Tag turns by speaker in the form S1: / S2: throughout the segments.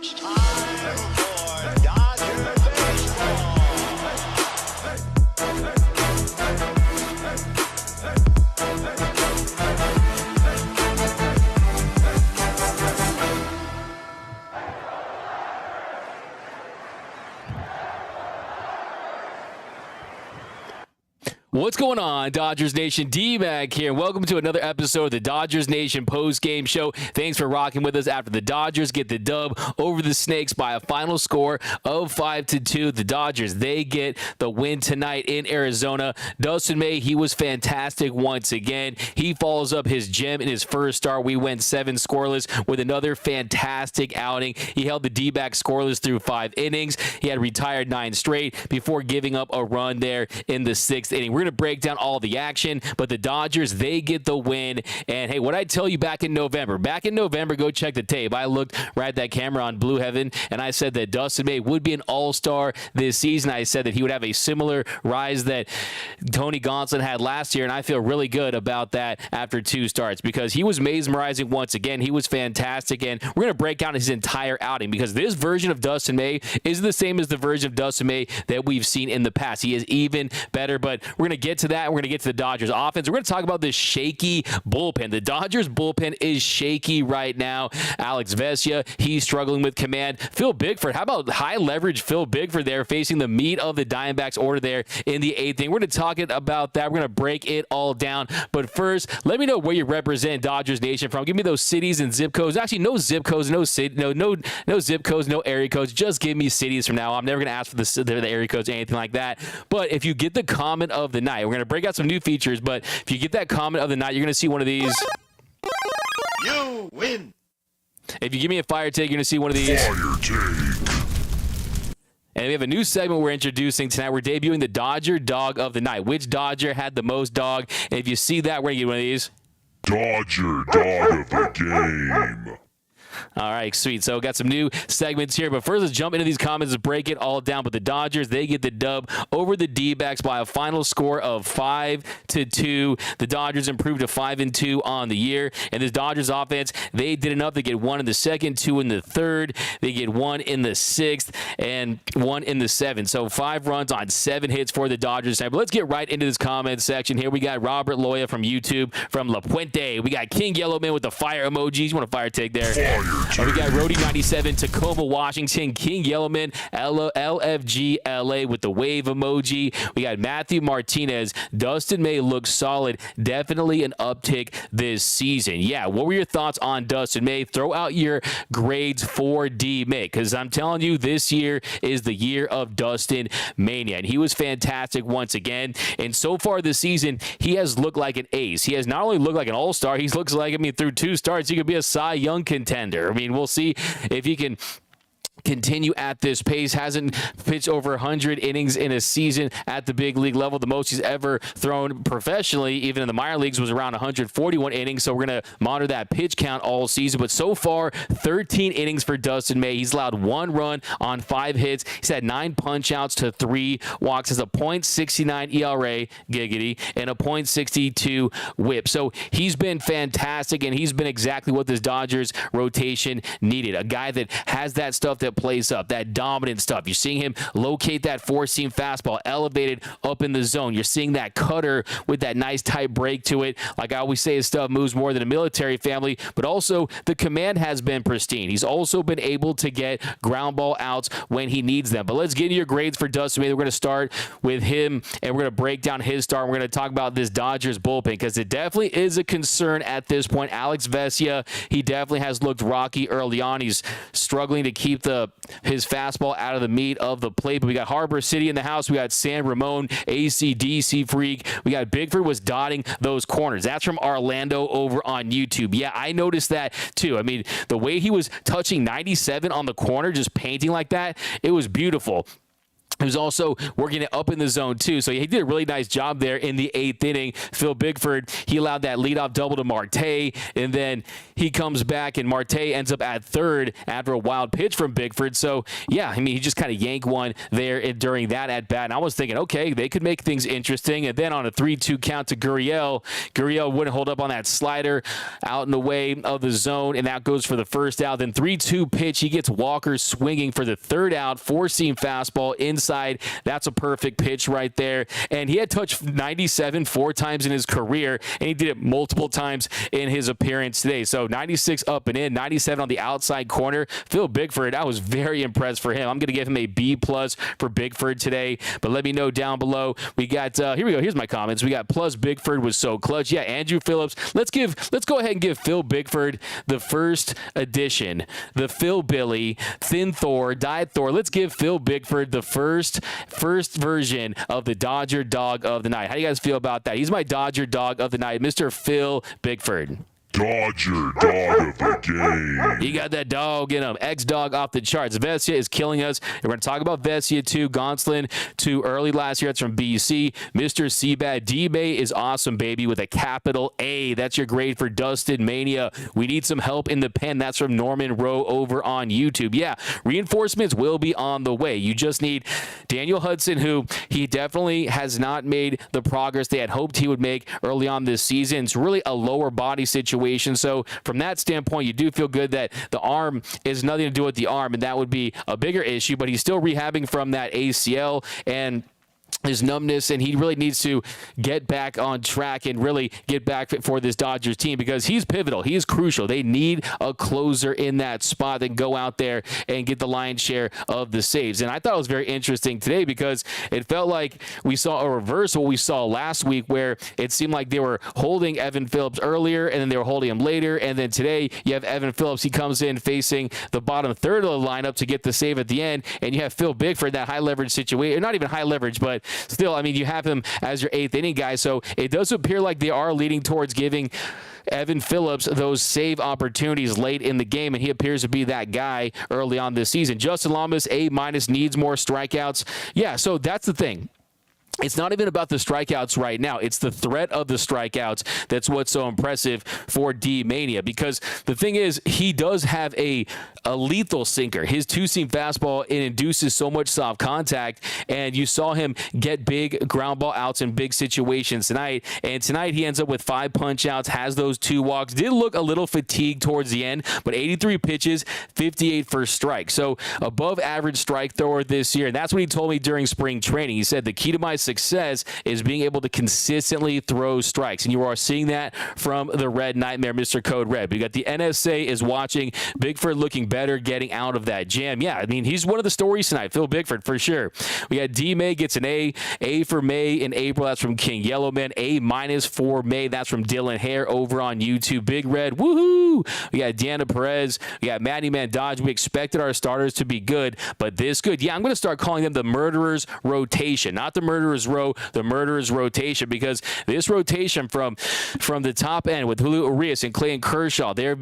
S1: It's time for Dodger baseball.
S2: What's going on, Dodgers Nation? D-Mac here. Welcome to another episode of the Dodgers Nation Postgame Show. Thanks for rocking with us after the Dodgers get the dub over the Snakes by a final score of 5-2. The Dodgers, they get the win tonight in Arizona. Dustin May, he was fantastic once again. He follows up his gem in his first start. We went 7 scoreless with another fantastic outing. He held the D-back scoreless through 5 innings. He had retired 9 straight before giving up a run there in the 6th inning. We're going to break down all the action, but the Dodgers, they get the win. And hey, what I tell you back in November, go check the tape. I looked right at that camera on Blue Heaven, and I said that Dustin May would be an all-star this season. I said that he would have a similar rise that Tony Gonsolin had last year, and I feel really good about that after 2 starts because he was mesmerizing once again. He was fantastic, and we're going to break down his entire outing because this version of Dustin May is the same as the version of Dustin May that we've seen in the past. He is even better, but we're going to get to that. We're going to get to the Dodgers offense. We're going to talk about this shaky bullpen. The Dodgers bullpen is shaky right now. Alex Vesia, he's struggling with command. Phil Bigford, how about high leverage Phil Bigford there facing the meat of the Diamondbacks order there in the 8th inning. We're going to talk about that. We're going to break it all down. But first, let me know where you represent Dodgers Nation from. Give me those cities and zip codes. Actually, no zip codes, no zip codes, no area codes. Just give me cities from now on. I'm never going to ask for the area codes or anything like that. But if you get the comment of the night, we're going to break out some new features, but if you get that comment of the night, you're going to see one of these.
S1: You win.
S2: If you give me a fire take, you're going to see one of these.
S3: Fire take.
S2: And we have a new segment we're introducing tonight. We're debuting the Dodger Dog of the Night. Which Dodger had the most dog? And if you see that, we're going to get one of these.
S3: Dodger Dog of the Game.
S2: All right, sweet. So got some new segments here, but first let's jump into these comments and break it all down. But the Dodgers, they get the dub over the D-backs by a final score of 5-2. The Dodgers improved to 5-2 on the year. And this Dodgers offense, they did enough to get 1 in the 2nd, 2 in the 3rd. They get 1 in the 6th and 1 in the 7th. So 5 runs on 7 hits for the Dodgers tonight. But let's get right into this comment section here. We got Robert Loya from YouTube, from La Puente. We got King Yellowman with the fire emojis. You want a fire take there? We got Rody97, Tacoma, Washington, King Yellowman, LFG LA with the wave emoji. We got Matthew Martinez. Dustin May looks solid. Definitely an uptick this season. Yeah, what were your thoughts on Dustin May? Throw out your grades for D May, because I'm telling you, this year is the year of Dustin Mania, and he was fantastic once again. And so far this season, he has looked like an ace. He has not only looked like an all-star, he looks like, through 2 starts, he could be a Cy Young contender. We'll see if he can continue at this pace. Hasn't pitched over 100 innings in a season at the big league level. The most he's ever thrown professionally, even in the minor leagues, was around 141 innings. So we're going to monitor that pitch count all season. But so far, 13 innings for Dustin May. He's allowed 1 run on 5 hits. He's had 9 punch outs to 3 walks. Has a .69 ERA, giggity, and a .62 whip. So he's been fantastic, and he's been exactly what this Dodgers rotation needed. A guy that has that stuff that plays up, that dominant stuff. You're seeing him locate that 4-seam fastball elevated up in the zone. You're seeing that cutter with that nice tight break to it. Like I always say, his stuff moves more than a military family, but also the command has been pristine. He's also been able to get ground ball outs when he needs them. But let's get into your grades for Dustin May. We're going to start with him, and we're going to break down his start. We're going to talk about this Dodgers bullpen because it definitely is a concern at this point. Alex Vesia, he definitely has looked rocky early on. He's struggling to keep his fastball out of the meat of the plate. But we got Harbor City in the house. We got San Ramon, ACDC Freak. We got Bigford was dotting those corners. That's from Orlando over on YouTube. Yeah, I noticed that too. The way he was touching 97 on the corner, just painting like that, it was beautiful. He was also working it up in the zone, too. So he did a really nice job there in the 8th inning. Phil Bickford, he allowed that leadoff double to Marte, and then he comes back, and Marte ends up at third after a wild pitch from Bickford. So, yeah, I mean, he just kind of yanked one there during that at-bat. And I was thinking, okay, they could make things interesting. And then on a 3-2 count to Gurriel wouldn't hold up on that slider out in the way of the zone, and that goes for the first out. Then 3-2 pitch, he gets Walker swinging for the third out, four-seam fastball inside. That's a perfect pitch right there. And he had touched 97 4 times in his career, and he did it multiple times in his appearance today. So 96 up and in, 97 on the outside corner. Phil Bickford, I was very impressed for him. I'm going to give him a B+ for Bickford today. But let me know down below. We got, here we go. Here's my comments. We got plus Bickford was so clutch. Yeah, Andrew Phillips. Let's go ahead and give Phil Bickford the first edition. The Phil Billy, Thin Thor, Diet Thor. Let's give Phil Bickford the first version of the Dodger Dog of the Night. How do you guys feel about that? He's my Dodger Dog of the Night, Mr. Phil Bickford.
S3: Dodger Dog of the Game.
S2: You got that dog in him. X-Dog off the charts. Vesia is killing us. We're going to talk about Vesia too. Gonsolin too early last year. That's from BC. Mr. Seabad. D-May is awesome, baby, with a capital A. That's your grade for Dustin Mania. We need some help in the pen. That's from Norman Rowe over on YouTube. Yeah, reinforcements will be on the way. You just need Daniel Hudson, who he definitely has not made the progress they had hoped he would make early on this season. It's really a lower body situation. So from that standpoint, you do feel good that the arm is nothing to do with the arm, and that would be a bigger issue, but he's still rehabbing from that ACL and his numbness, and he really needs to get back on track and really get back for this Dodgers team because he's pivotal. He is crucial. They need a closer in that spot that can go out there and get the lion's share of the saves. And I thought it was very interesting today because it felt like we saw a reverse of what we saw last week where it seemed like they were holding Evan Phillips earlier and then they were holding him later. And then today you have Evan Phillips. He comes in facing the bottom third of the lineup to get the save at the end. And you have Phil Bickford, that high leverage situation, not even high leverage, but still, I mean, you have him as your 8th inning guy, so it does appear like they are leading towards giving Evan Phillips those save opportunities late in the game, and he appears to be that guy early on this season. Justin Lamas, A-, needs more strikeouts. Yeah, so that's the thing. It's not even about the strikeouts right now. It's the threat of the strikeouts that's what's so impressive for D-Mania because the thing is he does have a lethal sinker. His two-seam fastball, it induces so much soft contact, and you saw him get big ground ball outs in big situations tonight, and tonight he ends up with 5 punch-outs, has those 2 walks, did look a little fatigued towards the end, but 83 pitches, 58 first strike. So above average strike thrower this year, and that's what he told me during spring training. He said the key to my success is being able to consistently throw strikes, and you are seeing that from the Red Nightmare, Mr. Code Red. We got the NSA is watching. Bickford looking better, getting out of that jam. Yeah, I mean, he's one of the stories tonight, Phil Bickford, for sure. We got D-May gets an A. A for May in April. That's from King Yellowman. A- for May. That's from Dylan Hare over on YouTube. Big Red, woohoo! We got Deanna Perez. We got Matty Man Dodge. We expected our starters to be good, but this good. Yeah, I'm going to start calling them the Murderers Rotation, not the Murderers Row, the Murderers Rotation, because this rotation from the top end with Julio Urias and Clayton Kershaw, they're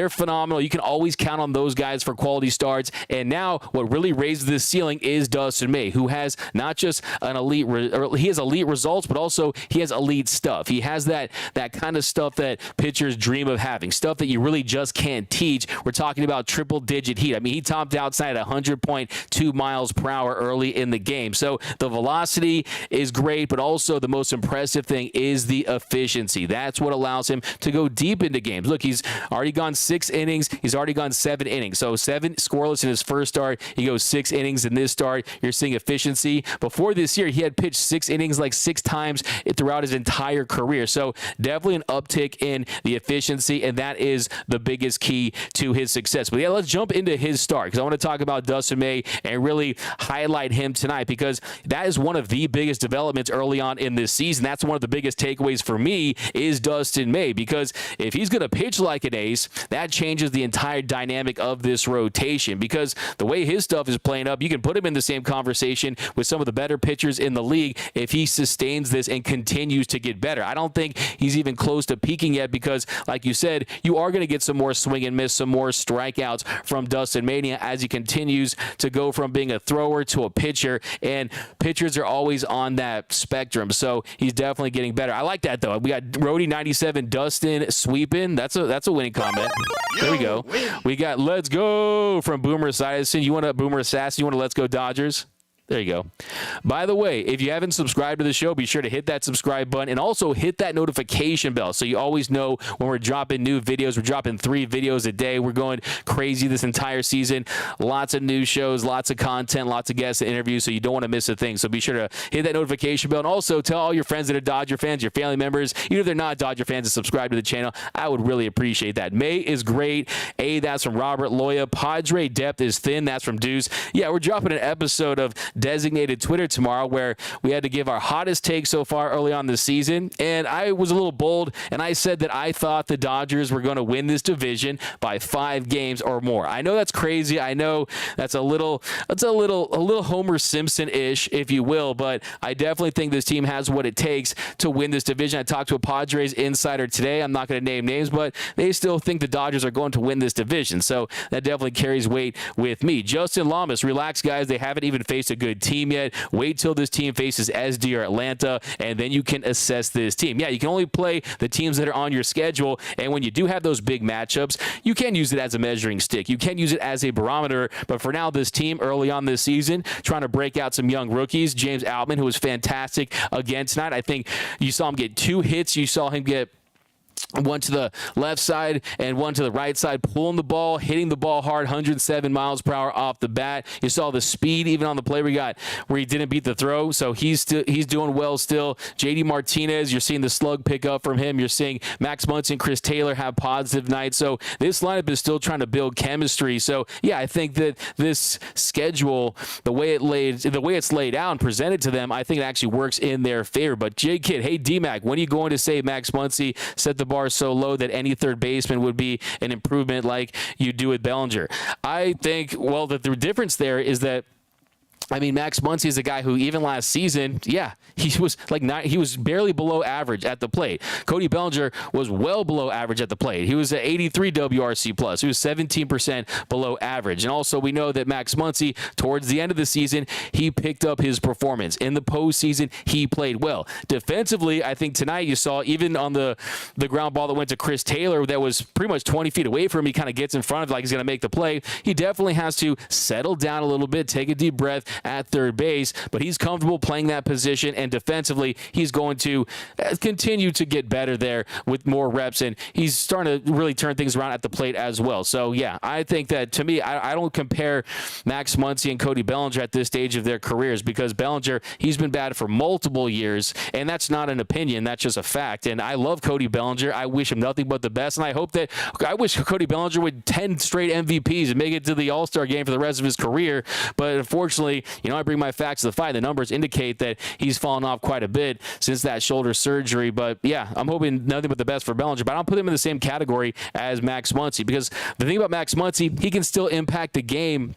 S2: phenomenal. You can always count on those guys for quality starts. And now what really raises the ceiling is Dustin May, who has not just an he has elite results, but also he has elite stuff. He has that kind of stuff that pitchers dream of having, stuff that you really just can't teach. We're talking about triple-digit heat. I mean, he topped outside at 100.2 miles per hour early in the game. So the velocity is great, but also the most impressive thing is the efficiency. That's what allows him to go deep into games. Look, he's already gone 6 innings. He's already gone 7 innings. So 7 scoreless in his first start. He goes 6 innings in this start. You're seeing efficiency. Before this year, he had pitched 6 innings like 6 times throughout his entire career. So definitely an uptick in the efficiency, and that is the biggest key to his success. But yeah, let's jump into his start because I want to talk about Dustin May and really highlight him tonight because that is one of the biggest biggest developments early on in this season. That's one of the biggest takeaways for me is Dustin May, because if he's going to pitch like an ace, that changes the entire dynamic of this rotation, because the way his stuff is playing up, you can put him in the same conversation with some of the better pitchers in the league if he sustains this and continues to get better. I don't think he's even close to peaking yet, because like you said, you are going to get some more swing and miss, some more strikeouts from Dustin Mania as he continues to go from being a thrower to a pitcher, and pitchers are always on that spectrum, so he's definitely getting better. I like that, though. We got Rody 97 Dustin sweeping. That's a winning comment. There we go. We got Let's Go from Boomer Esiason. You want to Boomer Assassin? You want to Let's Go Dodgers? There you go. By the way, if you haven't subscribed to the show, be sure to hit that subscribe button and also hit that notification bell so you always know when we're dropping new videos. We're dropping 3 videos a day. We're going crazy this entire season. Lots of new shows, lots of content, lots of guests and interviews, so you don't want to miss a thing. So be sure to hit that notification bell, and also tell all your friends that are Dodger fans, your family members, even if they're not Dodger fans, to subscribe to the channel. I would really appreciate that. May is great. That's from Robert Loya. Padre depth is thin. That's from Deuce. Yeah, we're dropping an episode of Designated Twitter tomorrow where we had to give our hottest take so far early on this season, and I was a little bold and I said that I thought the Dodgers were going to win this division by 5 games or more. I know that's crazy. I know that's a little Homer Simpson-ish, if you will, but I definitely think this team has what it takes to win this division. I talked to a Padres insider today. I'm not going to name names, but they still think the Dodgers are going to win this division, so that definitely carries weight with me. Justin Lamas, relax, guys. They haven't even faced a good team yet. Wait till this team faces SD or Atlanta, and then you can assess this team. Yeah, you can only play the teams that are on your schedule, and when you do have those big matchups, you can use it as a measuring stick. You can use it as a barometer, but for now, this team early on this season, trying to break out some young rookies. James Outman, who was fantastic again tonight. I think you saw him get 2 hits. You saw him get one to the left side and one to the right side, pulling the ball, hitting the ball hard, 107 miles per hour off the bat. You saw the speed even on the play where he didn't beat the throw, so he's doing well still. JD Martinez, you're seeing the slug pick up from him. You're seeing Max Muncy and Chris Taylor have positive nights, so this lineup is still trying to build chemistry. So yeah, I think that this schedule, the way it's laid out and presented to them, I think it actually works in their favor. But J Kid, hey D-Mac, when are you going to say Max Muncy set the bar so low that any third baseman would be an improvement like you do with Bellinger? I think, well, that the difference there is that, I mean, Max Muncy is a guy who even last season, yeah, he was barely below average at the plate. Cody Bellinger was well below average at the plate. He was at 83 WRC plus. He was 17% below average. And also we know that Max Muncy, towards the end of the season, he picked up his performance. In the postseason, he played well. Defensively, I think tonight you saw, even on the ground ball that went to Chris Taylor that was pretty much 20 feet away from him, he kind of gets in front of it like he's going to make the play. He definitely has to settle down a little bit, take a deep breath at third base, but he's comfortable playing that position, and defensively he's going to continue to get better there with more reps, and he's starting to really turn things around at the plate as well. So yeah, I think that, to me, I don't compare Max Muncy and Cody Bellinger at this stage of their careers, because Bellinger, he's been bad for multiple years, and that's not an opinion, that's just a fact. And I love Cody Bellinger. I wish him nothing but the best, and I wish Cody Bellinger would 10 straight MVPs and make it to the All-Star game for the rest of his career. But unfortunately, I bring my facts to the fight. The numbers indicate that he's fallen off quite a bit since that shoulder surgery. But yeah, I'm hoping nothing but the best for Bellinger. But I don't put him in the same category as Max Muncy, because the thing about Max Muncy, he can still impact the game.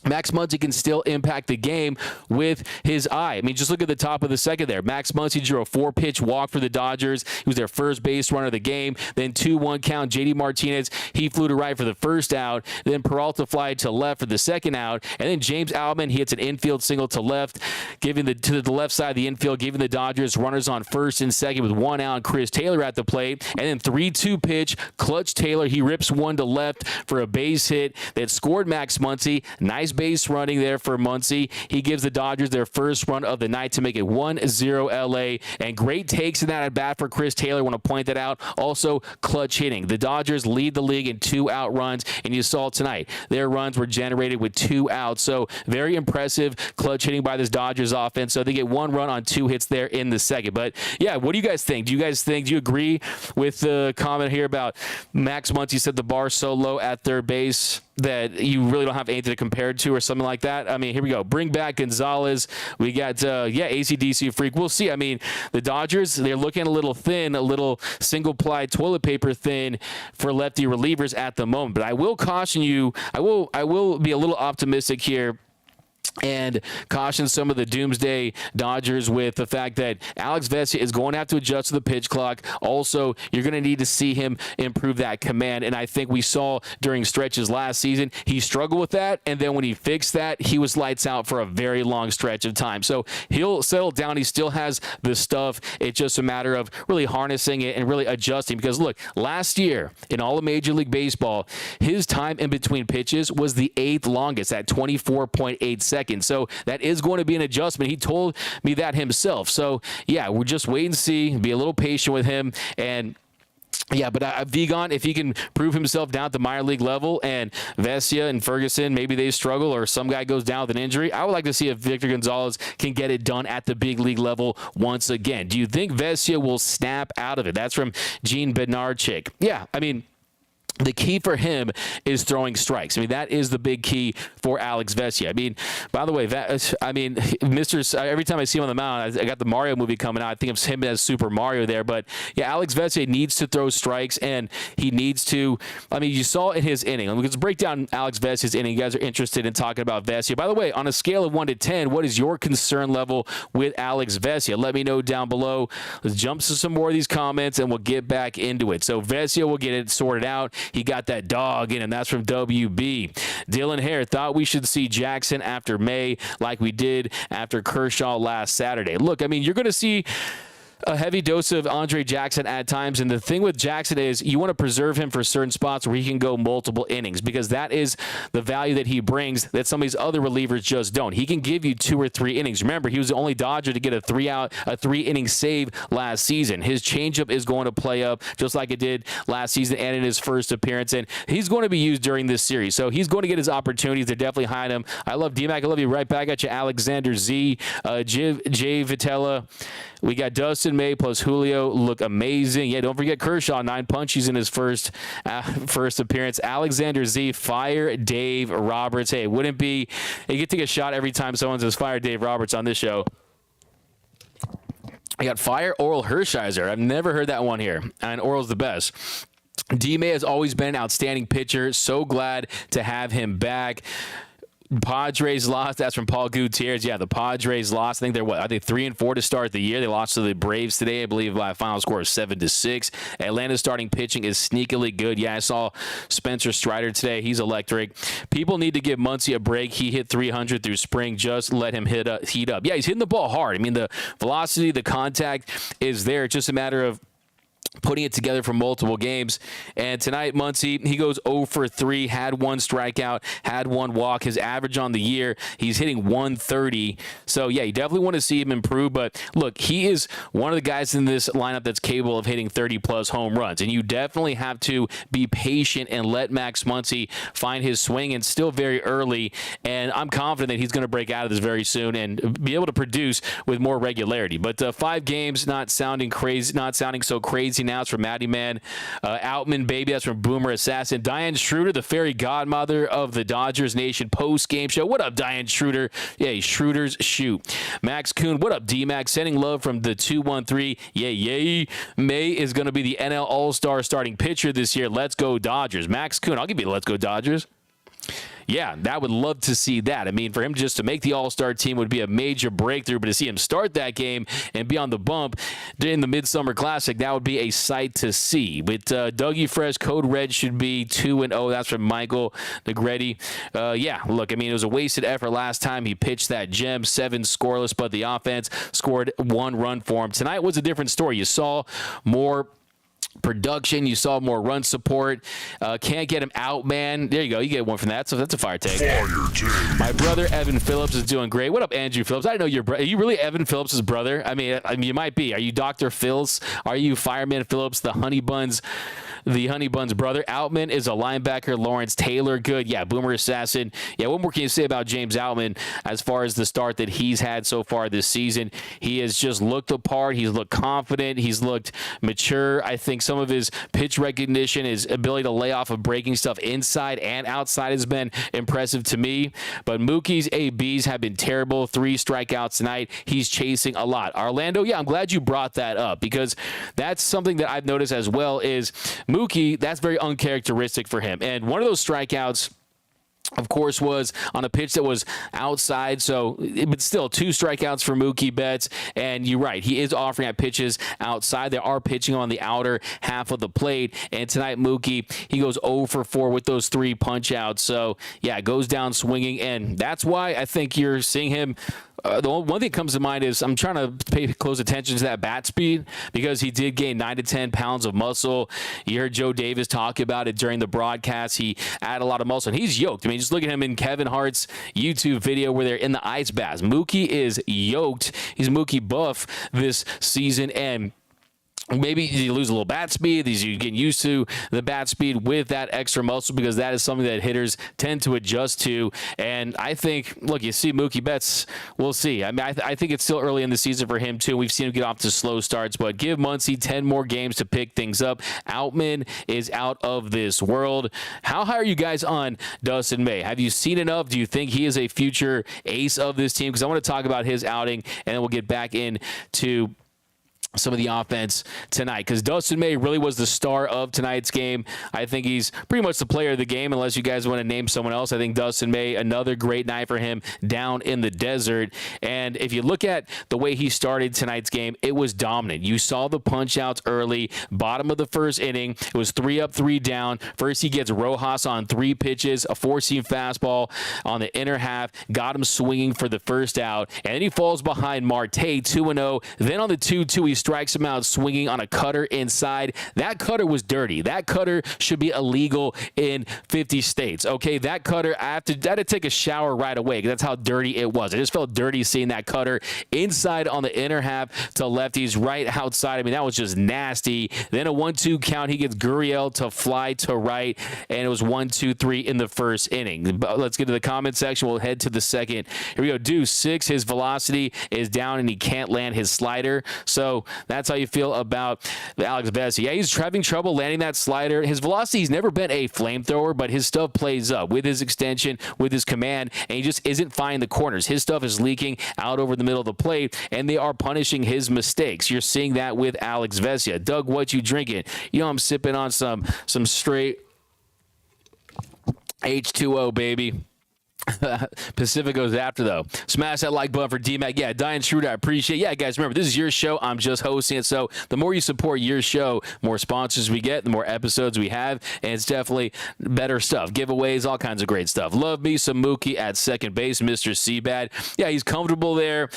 S2: Max Muncy can still impact the game with his eye. I mean, just look at the top of the second there. Max Muncy drew a 4-pitch walk for the Dodgers. He was their first base runner of the game. Then 2-1 count. JD Martinez, he flew to right for the first out. Then Peralta flied to left for the second out. And then James Outman, he hits an infield single to left, giving to the left side of the infield, giving the Dodgers runners on first and second with 1 out. Chris Taylor at the plate. And then 3-2 pitch. Clutch Taylor, he rips one to left for a base hit that scored Max Muncy. Nice base running there for Muncy. He gives the Dodgers their first run of the night to make it 1-0 LA. And great takes in that at bat for Chris Taylor. I want to point that out. Also, clutch hitting. The Dodgers lead the league in 2-out runs, and you saw tonight their runs were generated with 2 outs. So very impressive clutch hitting by this Dodgers offense. So they get 1 run on 2 hits there in the second. But yeah, what do you guys think? Do you agree with the comment here about Max Muncy set the bar so low at third base? that you really don't have anything to compare it to or something like that. I mean, here we go. Bring back Gonzalez. We got, AC/DC freak. We'll see. I mean, the Dodgers, they're looking a little thin, a little single-ply toilet paper thin for lefty relievers at the moment. But I will caution you, I will be a little optimistic here and caution some of the doomsday Dodgers with the fact that Alex Vesia is going to have to adjust to the pitch clock. Also, you're going to need to see him improve that command, and I think we saw during stretches last season, he struggled with that, and then when he fixed that, he was lights out for a very long stretch of time. So he'll settle down. He still has the stuff. It's just a matter of really harnessing it and really adjusting, because look, last year in all of Major League Baseball, his time in between pitches was the 8th longest at 24.8 seconds. So that is going to be an adjustment. He told me that himself. So, yeah, we're just wait and see, be a little patient with him. And yeah, but Vigon, if he can prove himself down at the minor league level, and Vesia and Ferguson, maybe they struggle or some guy goes down with an injury, I would like to see if Victor Gonzalez can get it done at the big league level once again. Do you think Vesia will snap out of it? That's from Gene Bednarczyk. Yeah, I mean, the key for him is throwing strikes. I mean, that is the big key for Alex Vesia. I mean, by the way, every time I see him on the mound, I got the Mario movie coming out. I think of him as Super Mario there. But, yeah, Alex Vesia needs to throw strikes, and he needs to – I mean, you saw in his inning. Let's break down Alex Vesia's inning. You guys are interested in talking about Vesia. By the way, on a scale of 1 to 10, what is your concern level with Alex Vesia? Let me know down below. Let's jump to some more of these comments, and we'll get back into it. So Vesia will get it sorted out. He got that dog in him. That's from WB. Dylan Hare thought we should see Jackson after May like we did after Kershaw last Saturday. Look, I mean, you're going to see a heavy dose of Andre Jackson at times, and the thing with Jackson is you want to preserve him for certain spots where he can go multiple innings, because that is the value that he brings that some of these other relievers just don't. He can give you 2 or 3 innings. Remember, he was the only Dodger to get a 3-inning save last season. His changeup is going to play up just like it did last season and in his first appearance, and he's going to be used during this series. So he's going to get his opportunities. They're definitely high on him. I love D-Mac. I love you. Right back at you, Alexander Z, Jay Vitella. We got Dustin May plus Julio look amazing. Yeah, don't forget Kershaw, 9 punchies in his first appearance. Alexander Z, fire Dave Roberts. Hey, wouldn't be – you get to take a shot every time someone says fire Dave Roberts on this show. I got fire Oral Hershiser. I've never heard that one here, and Oral's the best. D-May has always been an outstanding pitcher. So glad to have him back. Padres lost. That's from Paul Gutierrez. Yeah, the Padres lost. I think they're 3-4 to start the year. They lost to the Braves today, I believe, by a final score of 7-6. Atlanta's starting pitching is sneakily good. Yeah, I saw Spencer Strider today. He's electric. People need to give Muncy a break. He hit 300 through spring. Just let him heat up. Yeah, he's hitting the ball hard. I mean, the velocity, the contact is there. It's just a matter of putting it together for multiple games. And tonight, Muncy, he goes 0 for 3, had 1 strikeout, had 1 walk. His average on the year, he's hitting 130. So, yeah, you definitely want to see him improve. But, look, he is one of the guys in this lineup that's capable of hitting 30-plus home runs. And you definitely have to be patient and let Max Muncy find his swing, and still very early. And I'm confident that he's going to break out of this very soon and be able to produce with more regularity. But 5 games not sounding so crazy now. It's from Matty Man. Outman Baby, that's from Boomer Assassin. Diane Schroeder, the fairy godmother of the Dodgers Nation post-game show. What up, Diane Schroeder? Yeah, Schroeder's shoot. Max Kuhn, what up, D-Max? Sending love from the 213. Yay. May is going to be the NL All-Star starting pitcher this year. Let's go Dodgers. Max Kuhn, I'll give you a let's go Dodgers. Yeah, I would love to see that. I mean, for him just to make the All-Star team would be a major breakthrough, but to see him start that game and be on the bump in the Midsummer Classic, that would be a sight to see. But Dougie Fresh, Code Red should be 2-0. That's from Michael Negretti. Yeah, look, I mean, it was a wasted effort last time. He pitched that gem, 7 scoreless, but the offense scored 1 run for him. Tonight was a different story. You saw more production, you saw more run support. Can't get him out, man. There you go. You get one from that. So that's a fire take. My brother Evan Phillips is doing great. What up, Andrew Phillips? I didn't know your brother. Are you really Evan Phillips' brother? I mean, you might be. Are you Dr. Phils? Are you Fireman Phillips, the Honey Buns brother? Outman is a linebacker. Lawrence Taylor, good. Yeah, Boomer Assassin. Yeah, what more can you say about James Outman as far as the start that he's had so far this season? He has just looked the part. He's looked confident. He's looked mature. I think some of his pitch recognition, his ability to lay off of breaking stuff inside and outside has been impressive to me. But Mookie's ABs have been terrible. 3 strikeouts tonight. He's chasing a lot. Orlando, yeah, I'm glad you brought that up because that's something that I've noticed as well is Mookie, that's very uncharacteristic for him. And one of those strikeouts, of course, was on a pitch that was outside. So, but still, 2 strikeouts for Mookie Betts. And you're right, he is offering at pitches outside. They are pitching on the outer half of the plate. And tonight, Mookie, he goes 0 for 4 with those 3 punch outs. So, yeah, goes down swinging. And that's why I think you're seeing him. The one thing that comes to mind is I'm trying to pay close attention to that bat speed because he did gain 9 to 10 pounds of muscle. You heard Joe Davis talk about it during the broadcast. He added a lot of muscle, and he's yoked. I mean, just look at him in Kevin Hart's YouTube video where they're in the ice baths. Mookie is yoked. He's Mookie buff this season, and maybe you lose a little bat speed. You get used to the bat speed with that extra muscle because that is something that hitters tend to adjust to. And I think, look, you see Mookie Betts, we'll see. I mean, I think it's still early in the season for him, too. We've seen him get off to slow starts, but give Muncy 10 more games to pick things up. Outman is out of this world. How high are you guys on Dustin May? Have you seen enough? Do you think he is a future ace of this team? Because I want to talk about his outing, and then we'll get back into some of the offense tonight because Dustin May really was the star of tonight's game. I think he's pretty much the player of the game unless you guys want to name someone else. I think Dustin May, another great night for him down in the desert. And if you look at the way he started tonight's game, it was dominant. You saw the punch outs early, bottom of the first inning. It was 3 up, 3 down. First he gets Rojas on 3 pitches, a 4-seam fastball on the inner half, got him swinging for the first out. And then he falls behind Marte 2-0. Then on the 2-2, he strikes him out swinging on a cutter inside. That cutter was dirty. That cutter should be illegal in 50 states. Okay, that cutter, I had to take a shower right away because that's how dirty it was. I just felt dirty seeing that cutter inside on the inner half to lefties right outside. I mean, that was just nasty. Then a 1-2 count. He gets Gurriel to fly to right, and it was 1-2-3 in the first inning. But let's get to the comment section. We'll head to the second. Here we go. Deuce 6. His velocity is down, and he can't land his slider. So that's how you feel about Alex Vesia. Yeah, he's having trouble landing that slider. His velocity, he's never been a flamethrower, but his stuff plays up with his extension, with his command, and he just isn't finding the corners. His stuff is leaking out over the middle of the plate, and they are punishing his mistakes. You're seeing that with Alex Vesia. Doug, what you drinking? You know I'm sipping on some straight H2O, baby. Pacifico's after, though. Smash that like button for D-Mac. Yeah, Diane Schroeder, I appreciate it. Yeah, guys, remember, this is your show. I'm just hosting it. So the more you support your show, the more sponsors we get, the more episodes we have, and it's definitely better stuff. Giveaways, all kinds of great stuff. Love me some Mookie at second base, Mr. Seabad. Yeah, he's comfortable there.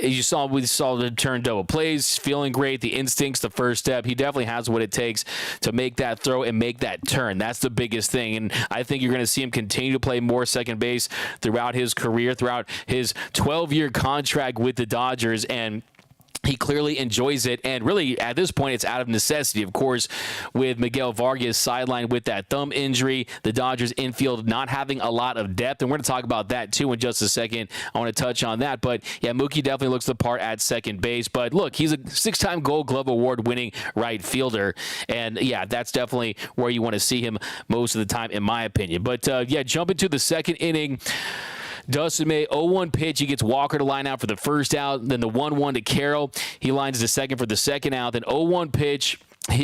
S2: We saw the turn double plays, feeling great. The instincts, the first step. He definitely has what it takes to make that throw and make that turn. That's the biggest thing, and I think you're going to see him continue to play more second base throughout his career, throughout his 12-year contract with the Dodgers, and he clearly enjoys it, and really, at this point, it's out of necessity. Of course, with Miguel Vargas sidelined with that thumb injury, the Dodgers infield not having a lot of depth, and we're going to talk about that, too, in just a second. I want to touch on that, but, yeah, Mookie definitely looks the part at second base, but, look, he's a 6-time Gold Glove Award-winning right fielder, and, yeah, that's definitely where you want to see him most of the time, in my opinion. But, yeah, jump into the second inning. Dustin May, 0-1 pitch. He gets Walker to line out for the first out. Then the 1-1 to Carroll. He lines the second for the second out. Then 0-1 pitch.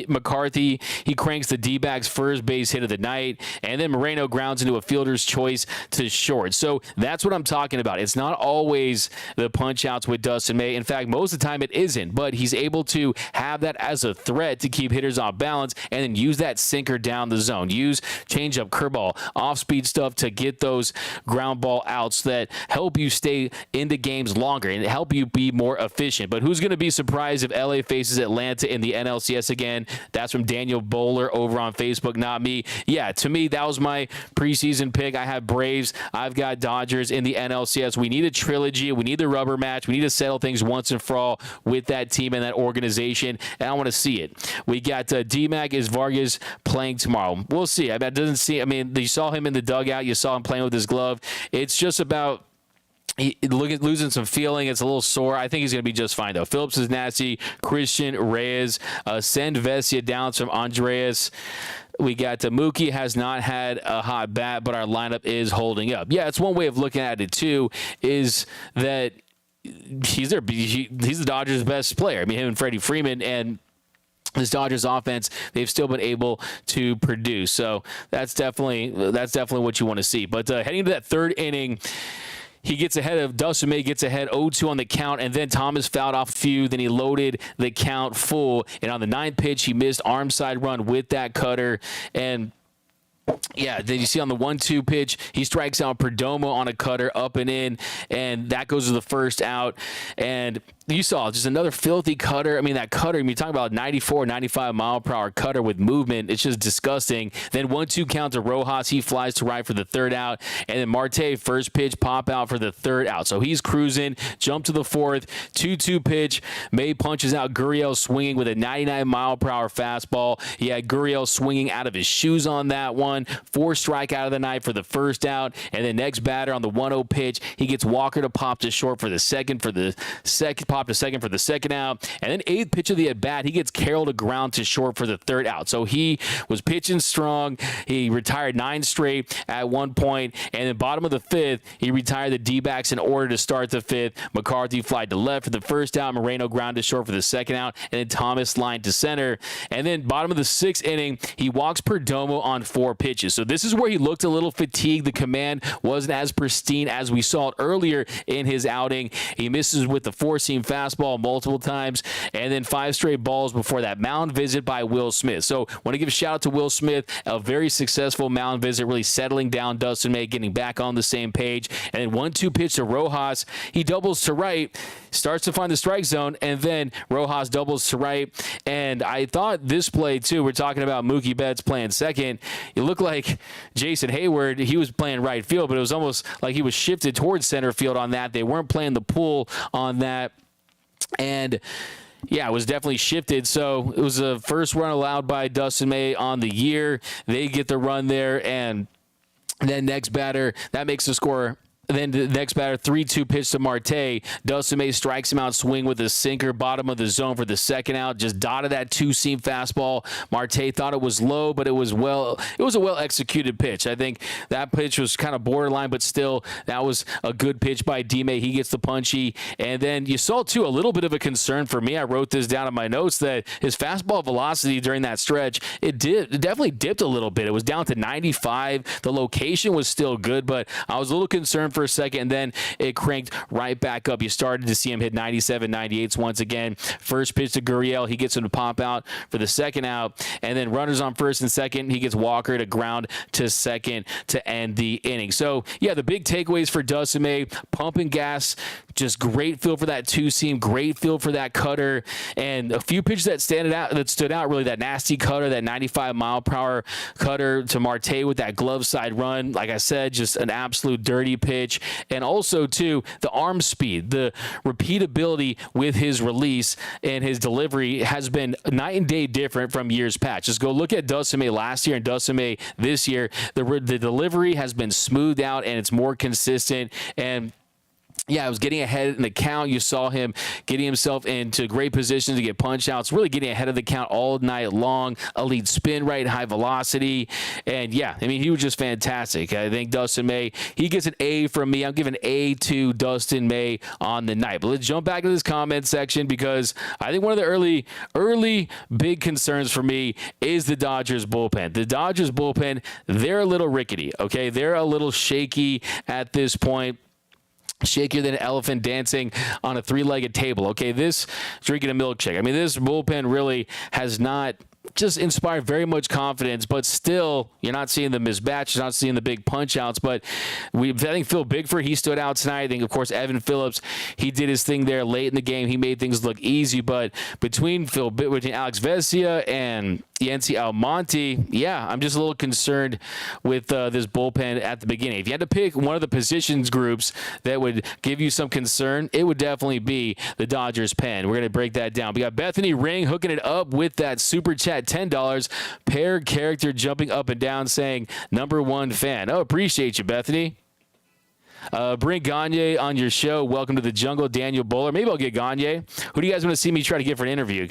S2: McCarthy, he cranks the D-backs first base hit of the night, and then Moreno grounds into a fielder's choice to short. So that's what I'm talking about. It's not always the punch-outs with Dustin May. In fact, most of the time it isn't, but he's able to have that as a threat to keep hitters off balance and then use that sinker down the zone. Use changeup, curveball, off-speed stuff to get those ground ball outs that help you stay in the games longer and help you be more efficient. But who's going to be surprised if LA faces Atlanta in the NLCS again? That's from Daniel Bowler over on Facebook, not me. Yeah, to me, that was my preseason pick. I have Braves. I've got Dodgers in the NLCS. We need a trilogy. We need the rubber match. We need to settle things once and for all with that team and that organization, and I want to see it. We got D-Mac. Is Vargas playing tomorrow? We'll see. I mean, you saw him in the dugout. You saw him playing with his glove. It's just about losing some feeling. It's a little sore. I think he's going to be just fine, though. Phillips is nasty. Christian Reyes. Send Vesia down from Andreas. We got Mookie has not had a hot bat, but our lineup is holding up. Yeah, it's one way of looking at it, too, is that he's the Dodgers' best player. I mean, him and Freddie Freeman, and this Dodgers offense, they've still been able to produce. So that's definitely what you want to see. But heading into that third inning, Dustin May gets ahead 0-2 on the count, and then Thomas fouled off a few. Then he loaded the count full, and on the ninth pitch, he missed arm side run with that cutter. And yeah, then you see on the 1-2 pitch, he strikes out Perdomo on a cutter up and in, and that goes to the first out. And you saw just another filthy cutter. I mean, that cutter, you're talking about 94, 95 mile per hour cutter with movement. It's just disgusting. Then 1-2 count to Rojas. He flies to right for the third out. And then Marte, first pitch, pop out for the third out. So he's cruising, jump to the fourth, 2-2 pitch. May punches out Gurriel swinging with a 99 mile per hour fastball. He had Gurriel swinging out of his shoes on that one. 4 strike out of the night for the first out. And then next batter on the 1-0 pitch, he gets Walker to pop to short for the second pop to second for the second out. And then 8th pitch of the at-bat, he gets Carroll to ground to short for the third out. So he was pitching strong. He retired 9 straight at one point. And then bottom of the 5th, he retired the D-backs in order to start the 5th. McCarthy flied to left for the first out. Moreno ground to short for the second out. And then Thomas lined to center. And then bottom of the 6th inning, he walks Perdomo on 4 pitches. So this is where he looked a little fatigued. The command wasn't as pristine as we saw it earlier in his outing. He misses with the 4-seam fastball multiple times, and then 5 straight balls before that mound visit by Will Smith. So want to give a shout out to Will Smith, a very successful mound visit, really settling down Dustin May, getting back on the same page. And then 1-2 pitch to Rojas. He doubles to right, starts to find the strike zone, and then Rojas doubles to right. And I thought this play too, we're talking about Mookie Betts playing second. It looked like Jason Hayward, he was playing right field, but it was almost like he was shifted towards center field on that. They weren't playing the pull on that. And yeah, it was definitely shifted. So it was the first run allowed by Dustin May on the year. They get the run there, and then next batter, that makes the score. Then the next batter, 3-2 pitch to Marte. Dustin May strikes him out swing with a sinker, bottom of the zone for the second out. Just dotted that 2-seam fastball. Marte thought it was low, but it was a well-executed pitch. I think that pitch was kind of borderline, but still, that was a good pitch by D-May. He gets the punchy. And then you saw, too, a little bit of a concern for me. I wrote this down in my notes that his fastball velocity during that stretch, it definitely dipped a little bit. It was down to 95. The location was still good, but I was a little concerned for a second, and then it cranked right back up. You started to see him hit 97, 98s once again. First pitch to Gurriel, he gets him to pop out for the second out, and then runners on first and second, he gets Walker to ground to second to end the inning. So, yeah, the big takeaways for Dustin May, pumping gas, just great feel for that 2-seam, great feel for that cutter, and a few pitches that stood out really, that nasty cutter, that 95 mile per hour cutter to Marte with that glove side run. Like I said, just an absolute dirty pitch. And also, too, the arm speed, the repeatability with his release and his delivery has been night and day different from years past. Just go look at Dustin May last year and Dustin May this year. The delivery has been smoothed out, and it's more consistent. And yeah, I was getting ahead in the count. You saw him getting himself into great position to get punch outs, really getting ahead of the count all night long. A lead spin rate, high velocity. And yeah, I mean, he was just fantastic. I think Dustin May, he gets an A from me. I'm giving A to Dustin May on the night. But let's jump back to this comment section, because I think one of the early big concerns for me is the Dodgers bullpen. The Dodgers bullpen, they're a little rickety, okay? They're a little shaky at this point. Shakier than an elephant dancing on a 3-legged table. Okay, this drinking a milkshake. I mean, this bullpen really has not just inspired very much confidence, but still, you're not seeing the misbatches, not seeing the big punch outs. But I think Phil Bigford, he stood out tonight. I think, of course, Evan Phillips, he did his thing there late in the game. He made things look easy. But between Alex Vesia and Yency Almonte, yeah, I'm just a little concerned with this bullpen at the beginning. If you had to pick one of the positions groups that would give you some concern, it would definitely be the Dodgers pen. We're going to break that down. We got Bethany Ring hooking it up with that super chat, $10. Paired character jumping up and down saying, #1 fan. Oh, appreciate you, Bethany. Bring Gagne on your show. Welcome to the jungle, Daniel Bowler. Maybe I'll get Gagne. Who do you guys want to see me try to get for an interview?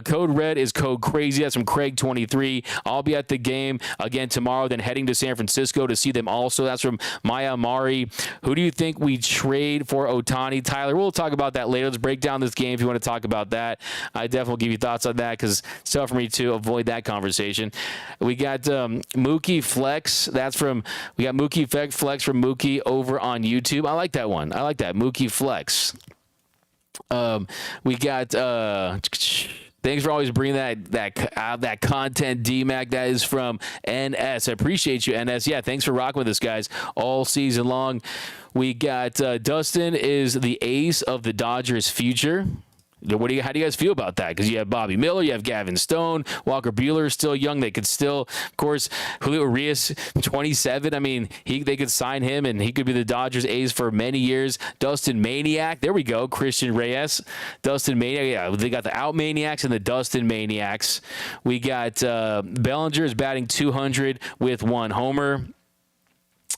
S2: Code Red is Code Crazy. That's from Craig23. I'll be at the game again tomorrow, then heading to San Francisco to see them also. That's from Maya Mari. Who do you think we trade for Ohtani? Tyler, we'll talk about that later. Let's break down this game if you want to talk about that. I definitely will give you thoughts on that because it's tough for me to avoid that conversation. We got Mookie Flex. We got Mookie Flex from Mookie over on YouTube. I like that one. I like that. Mookie Flex. We got thanks for always bringing that content, D-Mac. That is from NS. I appreciate you, NS. Yeah, thanks for rocking with us, guys, all season long. We got Dustin is the ace of the Dodgers' future. How do you guys feel about that? Because you have Bobby Miller, you have Gavin Stone, Walker Buehler is still young. They could still, of course, Julio Urias, 27. I mean, they could sign him, and he could be the Dodgers' ace for many years. Dustin Maniac, there we go. Christian Reyes, Dustin Maniac. Yeah, they got the Out Maniacs and the Dustin Maniacs. We got Bellinger is batting 200 with 1 homer.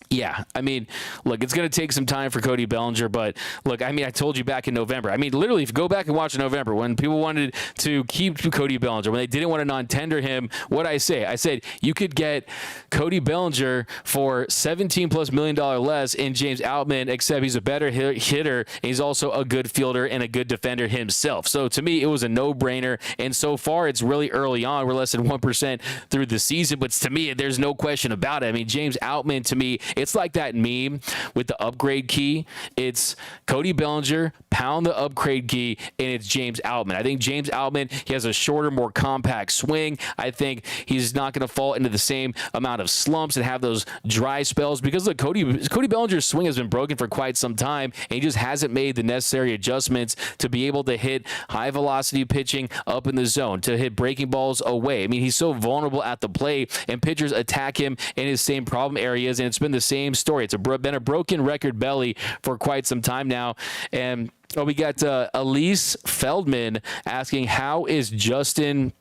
S2: Yeah, I mean, look, it's going to take some time for Cody Bellinger, but look, I mean, I told you back in November. I mean, literally, if you go back and watch in November, when people wanted to keep Cody Bellinger, when they didn't want to non-tender him, what I say? I said, you could get Cody Bellinger for $17+ million less in James Outman, except he's a better hitter, and he's also a good fielder and a good defender himself. So to me, it was a no-brainer, and so far, it's really early on. We're less than 1% through the season, but to me, there's no question about it. I mean, James Outman, to me, it's like that meme with the upgrade key. It's Cody Bellinger, pound the upgrade key, and it's James Outman. I think James Outman, he has a shorter, more compact swing. I think he's not going to fall into the same amount of slumps and have those dry spells because look, Cody Bellinger's swing has been broken for quite some time, and he just hasn't made the necessary adjustments to be able to hit high velocity pitching up in the zone, to hit breaking balls away. I mean, he's so vulnerable at the plate, and pitchers attack him in his same problem areas, and it's been the same story. It's been a broken record belly for quite some time now. And we got Elise Feldman asking, how is Justin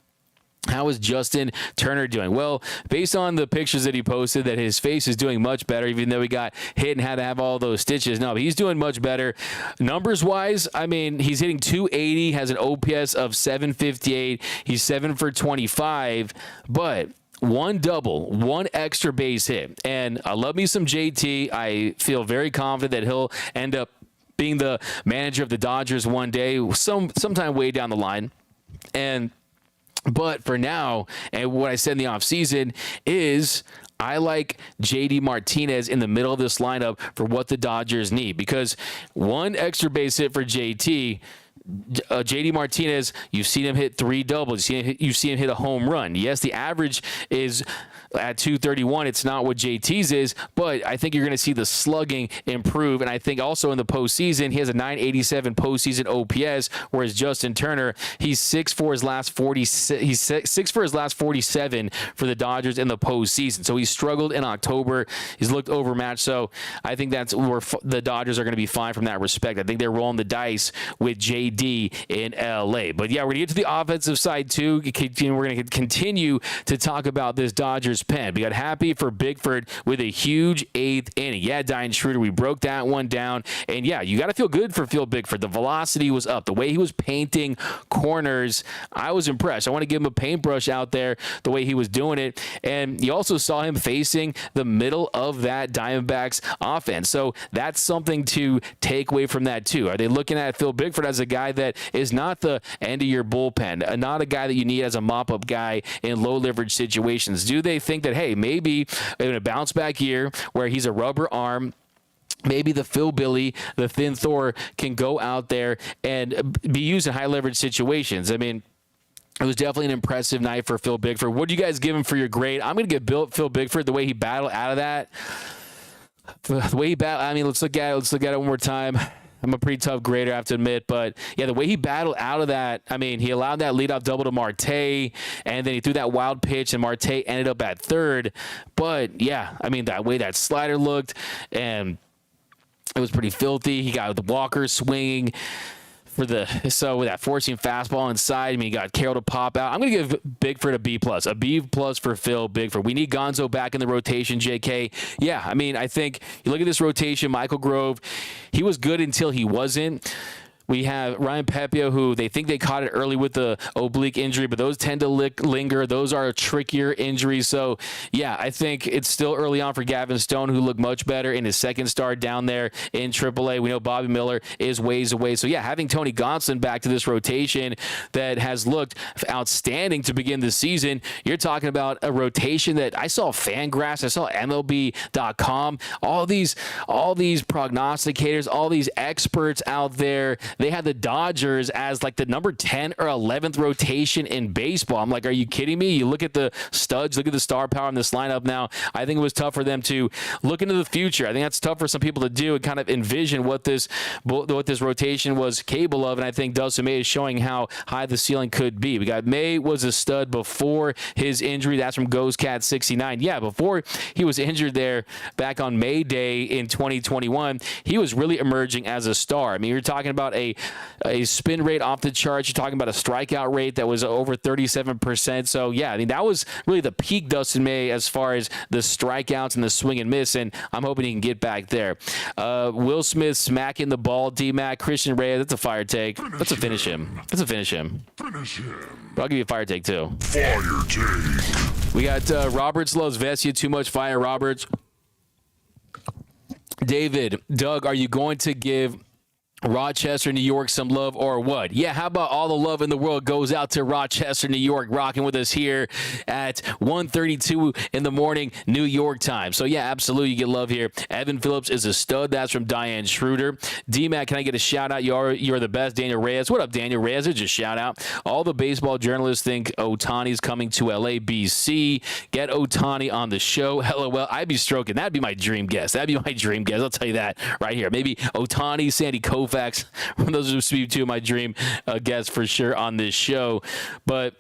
S2: Turner doing? Well, based on the pictures that he posted, that his face is doing much better, even though he got hit and had to have all those stitches. No, he's doing much better. Numbers-wise, I mean, he's hitting .280, has an OPS of 758. He's 7 for 25, but 1 double, 1 extra base hit. And I love me some JT. I feel very confident that he'll end up being the manager of the Dodgers one day, sometime way down the line. But for now, and what I said in the offseason is I like JD Martinez in the middle of this lineup for what the Dodgers need, because 1 extra base hit for JD Martinez, you've seen him hit 3 doubles. You've seen him hit a home run. Yes, the average is at 231. It's not what JT's is, but I think you're going to see the slugging improve. And I think also in the postseason, he has a 987 postseason OPS, whereas Justin Turner, he's 6 for his last 47 for the Dodgers in the postseason. So he struggled in October. He's looked overmatched. So I think that's where the Dodgers are going to be fine from that respect. I think they're rolling the dice with JD in LA. But yeah, we're going to get to the offensive side too. We're going to continue to talk about this Dodgers pen. We got happy for Bickford with a huge 8th inning. Yeah, Diane Schroeder, we broke that one down. And yeah, you got to feel good for Phil Bickford. The velocity was up. The way he was painting corners, I was impressed. I want to give him a paintbrush out there, the way he was doing it. And you also saw him facing the middle of that Diamondbacks offense. So that's something to take away from that too. Are they looking at Phil Bickford as a guy that is not the end of your bullpen, not a guy that you need as a mop-up guy in low leverage situations? Do they think that, hey, maybe in a bounce back year where he's a rubber arm, maybe the Phil Billy, the thin Thor, can go out there and be used in high leverage situations? I mean, it was definitely an impressive night for Phil Bickford. What do you guys give him for your grade? I'm going to give Phil Bickford, the way he battled out of that. The way he battled, I mean, let's look at it one more time. I'm a pretty tough grader, I have to admit. But, yeah, the way he battled out of that, I mean, he allowed that leadoff double to Marte, and then he threw that wild pitch, and Marte ended up at third. But, yeah, I mean, that way that slider looked, and it was pretty filthy. He got the Walker swinging. with that forcing fastball inside. I mean, you got Carroll to pop out. I'm going to give Bigford a B+. A B+ for Phil Bigford. We need Gonzo back in the rotation, JK. Yeah, I mean, I think you look at this rotation, Michael Grove, he was good until he wasn't. We have Ryan Pepio, who they think they caught it early with the oblique injury, but those tend to linger. Those are trickier injuries. So, yeah, I think it's still early on for Gavin Stone, who looked much better in his second start down there in AAA. We know Bobby Miller is ways away. So, yeah, having Tony Gonsolin back to this rotation that has looked outstanding to begin the season, you're talking about a rotation that I saw Fangraphs, I saw MLB.com, all these prognosticators, all these experts out there. They had the Dodgers as like the number 10 or 11th rotation in baseball. I'm like, are you kidding me? You look at the studs, look at the star power in this lineup now. I think it was tough for them to look into the future. I think that's tough for some people to do and kind of envision what this rotation was capable of. And I think Dustin May is showing how high the ceiling could be. We got May was a stud before his injury. That's from GhostCat69. Yeah, before he was injured there back on May Day in 2021, he was really emerging as a star. I mean, you're talking about a spin rate off the charts. You're talking about a strikeout rate that was over 37%. So, yeah, I mean, that was really the peak Dustin May as far as the strikeouts and the swing and miss, and I'm hoping he can get back there. Will Smith smacking the ball, D-Mac. Christian Reyes, that's a fire take. Let's finish him. Finish him. I'll give you a fire take, too.
S3: Fire take.
S2: We got Roberts loves Vesia. Too much fire, Roberts. David, Doug, are you going to give Rochester, New York some love or what? Yeah, how about all the love in the world goes out to Rochester, New York, rocking with us here at 1:32 in the morning, New York time. So, yeah, absolutely, you get love here. Evan Phillips is a stud. That's from Diane Schroeder. D-Mac, can I get a shout-out? You're the best. Daniel Reyes. What up, Daniel Reyes? Just shout-out. All the baseball journalists think Ohtani's coming to L.A. BC. Get Ohtani on the show. LOL. I'd be stroking. That'd be my dream guest. I'll tell you that right here. Maybe Ohtani, Sandy Koufax. Those would be two of my dream guests for sure on this show. But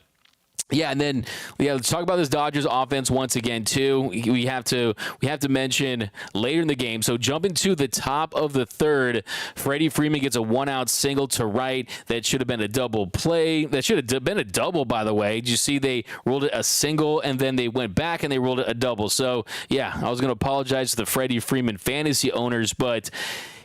S2: yeah, and then let's talk about this Dodgers offense once again too. We have to mention later in the game. So jumping to the top of the third, Freddie Freeman gets a 1-out single to right. That should have been a double play. That should have been a double, by the way. Did you see they ruled it a single and then they went back and they ruled it a double? So yeah, I was going to apologize to the Freddie Freeman fantasy owners, but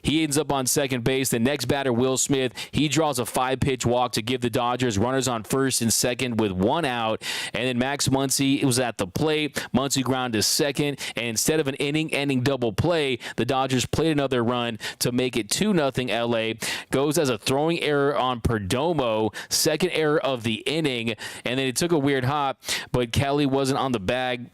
S2: he ends up on second base. The next batter, Will Smith, he draws a 5-pitch walk to give the Dodgers runners on first and second with 1 out. And then Max Muncy was at the plate. Muncy ground to second. And instead of an inning-ending double play, the Dodgers played another run to make it 2-0 LA. Goes as a throwing error on Perdomo, second error of the inning. And then it took a weird hop, but Kelly wasn't on the bag.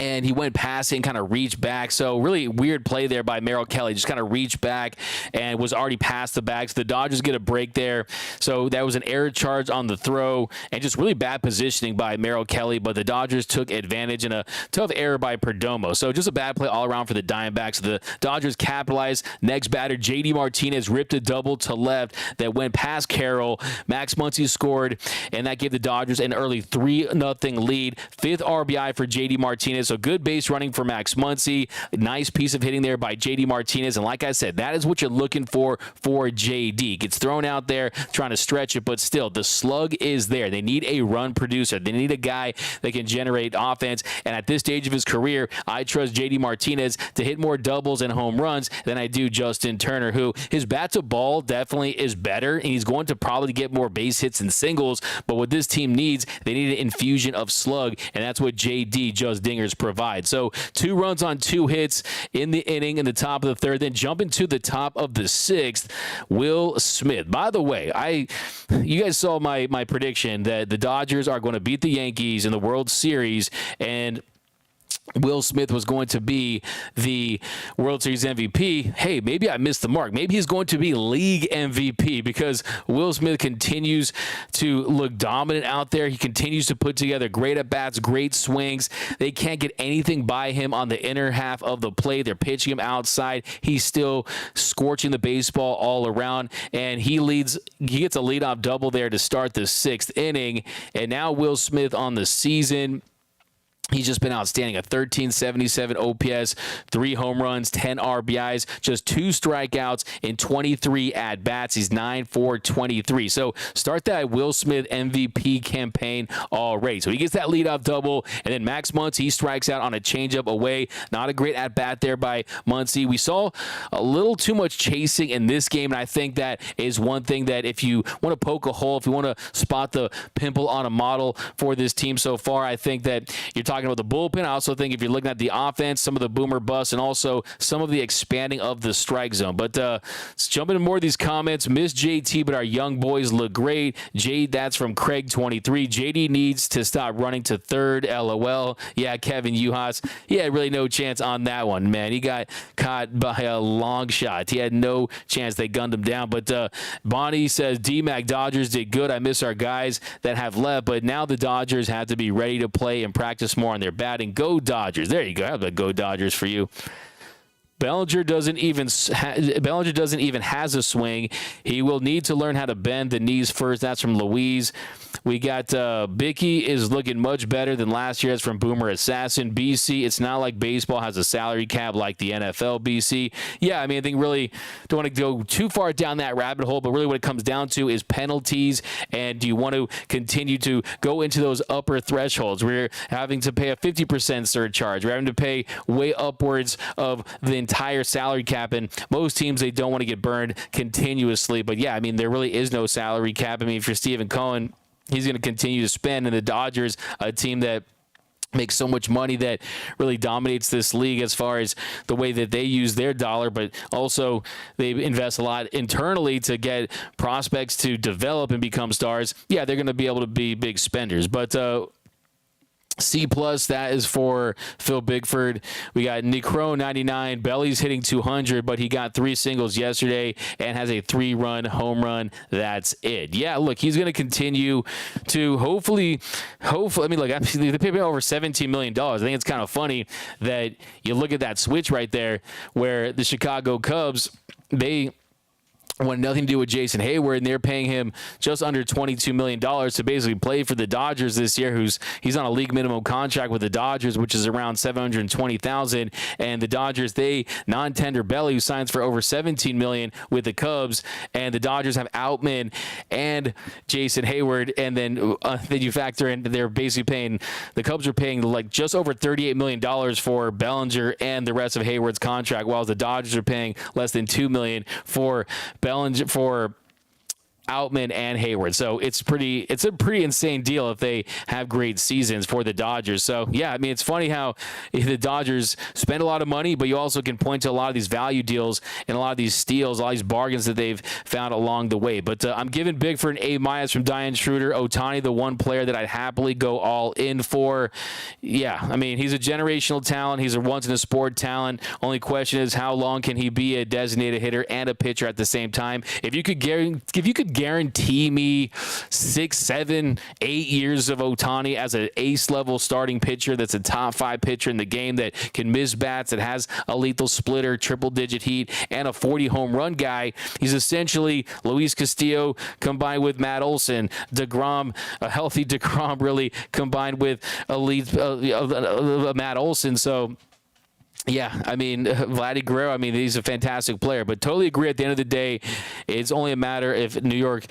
S2: And he went passing, kind of reached back. So really weird play there by Merrill Kelly. Just kind of reached back and was already past the bag. So the Dodgers get a break there. So that was an error charge on the throw and just really bad positioning by Merrill Kelly. But the Dodgers took advantage in a tough error by Perdomo. So just a bad play all around for the Diamondbacks. So the Dodgers capitalized. Next batter, J.D. Martinez ripped a double to left that went past Carroll. Max Muncy scored, and that gave the Dodgers an early 3-0 lead. 5th RBI for J.D. Martinez. So good base running for Max Muncy. Nice piece of hitting there by J.D. Martinez. And like I said, that is what you're looking for J.D. Gets thrown out there trying to stretch it, but still, the slug is there. They need a run producer. They need a guy that can generate offense. And at this stage of his career, I trust J.D. Martinez to hit more doubles and home runs than I do Justin Turner, who his bat to ball definitely is better, and he's going to probably get more base hits and singles. But what this team needs, they need an infusion of slug, and that's what J.D. Just Dingers provide. So 2 runs on 2 hits in the inning in the top of the third. Then jumping to the top of the 6th, Will Smith. By the way, you guys saw my prediction that the Dodgers are going to beat the Yankees in the World Series, and Will Smith was going to be the World Series MVP. Hey, maybe I missed the mark. Maybe he's going to be league MVP because Will Smith continues to look dominant out there. He continues to put together great at-bats, great swings. They can't get anything by him on the inner half of the plate. They're pitching him outside. He's still scorching the baseball all around, and he gets a leadoff double there to start the 6th inning. And now Will Smith on the season, He's just been outstanding. A 1377 OPS, 3 home runs, 10 RBIs, just 2 strikeouts in 23 at-bats. He's 9-for-23. So start that Will Smith MVP campaign already. So he gets that leadoff double, and then Max Muncy, he strikes out on a changeup away. Not a great at-bat there by Muncy. We saw a little too much chasing in this game, and I think that is one thing that if you want to poke a hole, if you want to spot the pimple on a model for this team so far, I think that you're talking about the bullpen. I also think if you're looking at the offense, some of the boomer busts, and also some of the expanding of the strike zone. But let's jump into more of these comments. Miss JT, but our young boys look great. Jade, that's from Craig23. JD needs to stop running to third. LOL. Yeah, Kevin Uhas. He had really no chance on that one, man. He got caught by a long shot. He had no chance. They gunned him down. But Bonnie says, D-Mac, Dodgers did good. I miss our guys that have left, but now the Dodgers have to be ready to play and practice more on their batting. Go Dodgers. There you go. How about go Dodgers for you? Bellinger doesn't even has a swing. He will need to learn how to bend the knees first. That's from Louise. We got Bicky is looking much better than last year. That's from Boomer Assassin. BC, it's not like baseball has a salary cap like the NFL. BC, yeah, I mean, I think really don't want to go too far down that rabbit hole, but really what it comes down to is penalties, and do you want to continue to go into those upper thresholds? We're having to pay a 50% surcharge. We're having to pay way upwards of the entire salary cap, and most teams, they don't want to get burned continuously. But yeah, I mean, there really is no salary cap. I mean, for Stephen Cohen, he's going to continue to spend, and the Dodgers, a team that makes so much money, that really dominates this league as far as the way that they use their dollar, but also they invest a lot internally to get prospects to develop and become stars. Yeah, they're going to be able to be big spenders. But C+, that is for Phil Bigford. We got Necro 99. Belly's hitting 200, but he got 3 singles yesterday and has a 3-run home run. That's it. Yeah, look, he's going to continue to hopefully. I mean, look, they paid over $17 million. I think it's kind of funny that you look at that switch right there, where the Chicago Cubs, they wanted nothing to do with Jason Hayward, and they're paying him just under $22 million to basically play for the Dodgers this year. He's on a league minimum contract with the Dodgers, which is around $720,000. And the Dodgers, they non-tender Belly, who signs for over $17 million with the Cubs, and the Dodgers have Outman and Jason Hayward, and then you factor in they're basically paying, the Cubs are paying like just over $38 million for Bellinger and the rest of Hayward's contract, while the Dodgers are paying less than $2 million for Bellinger, for Outman and Hayward. So it's a pretty insane deal if they have great seasons for the Dodgers. So yeah, I mean, it's funny how the Dodgers spend a lot of money, but you also can point to a lot of these value deals and a lot of these steals, all these bargains that they've found along the way. But I'm giving big for an A- from Diane Schroeder. Ohtani, the one player that I'd happily go all in for. Yeah, I mean, he's a generational talent. He's a once-in-a-sport talent. Only question is, how long can he be a designated hitter and a pitcher at the same time? If you could guarantee me 6, 7, 8 years of Ohtani as an ace level starting pitcher, that's a top 5 pitcher in the game, that can miss bats, that has a lethal splitter, triple digit heat, and a 40 home run guy, he's essentially Luis Castillo combined with Matt Olson, DeGrom, a healthy DeGrom really combined with elite Matt Olson. So yeah, I mean, Vladdy Guerrero, I mean, he's a fantastic player, but totally agree at the end of the day, it's only a matter if the New York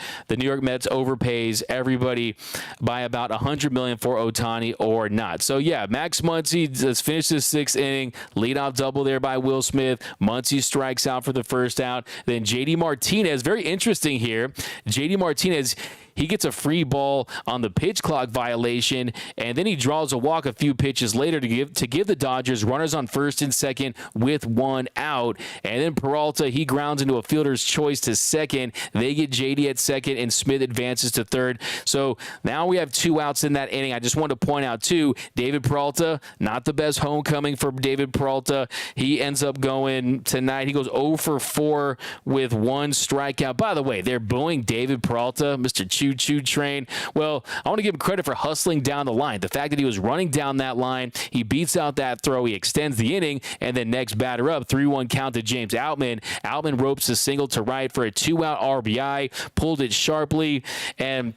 S2: Mets overpays everybody by about $100 million for Ohtani or not. So yeah, Max Muncy, let's finish this 6th inning, leadoff double there by Will Smith. Muncy strikes out for the first out. Then JD Martinez, very interesting here. JD Martinez, he gets a free ball on the pitch clock violation, and then he draws a walk a few pitches later to give the Dodgers runners on first and second with 1 out. And then Peralta, he grounds into a fielder's choice to second. They get JD at second, and Smith advances to third. So now we have 2 outs in that inning. I just wanted to point out, too, David Peralta, not the best homecoming for David Peralta. He ends up going tonight. He goes 0 for 4 with 1 strikeout. By the way, they're booing David Peralta, Mr. Choo-choo train. Well, I want to give him credit for hustling down the line. The fact that he was running down that line, he beats out that throw, he extends the inning, and then next batter up, 3-1 count to James Outman. Outman ropes a single to right for a 2-out RBI, pulled it sharply, and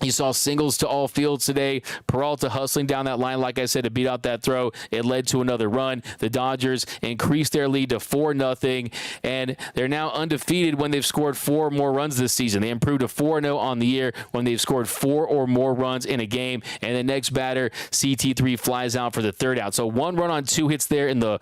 S2: You saw singles to all fields today. Peralta hustling down that line, like I said, to beat out that throw. It led to another run. The Dodgers increased their lead to 4-0, and they're now undefeated when they've scored 4 more runs this season. They improved to 4-0 on the year when they've scored 4 or more runs in a game. And the next batter, CT3, flies out for the 3rd out. So 1 run on 2 hits there in the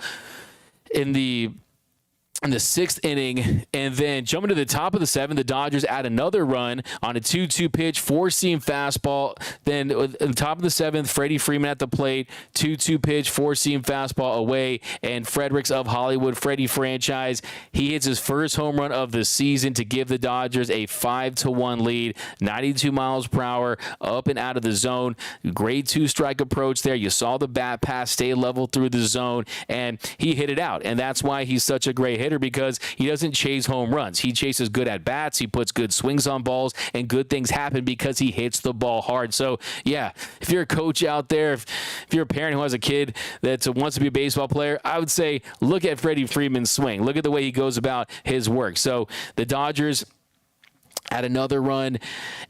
S2: 6th inning, and then jumping to the top of the 7th, the Dodgers add another run on a 2-2 pitch, 4-seam fastball. Then at the top of the 7th, Freddie Freeman at the plate, 2-2 pitch, 4-seam fastball away, and Fredericks of Hollywood, Freddie franchise, he hits his first home run of the season to give the Dodgers a 5-1 lead, 92 miles per hour, up and out of the zone. Great 2-strike approach there. You saw the bat pass stay level through the zone, and he hit it out, and that's why he's such a great hitter, because he doesn't chase home runs. He chases good at bats. He puts good swings on balls, and good things happen because he hits the ball hard. So, yeah, if you're a coach out there, if you're a parent who has a kid that wants to be a baseball player, I would say look at Freddie Freeman's swing. Look at the way he goes about his work. So the Dodgers at another run,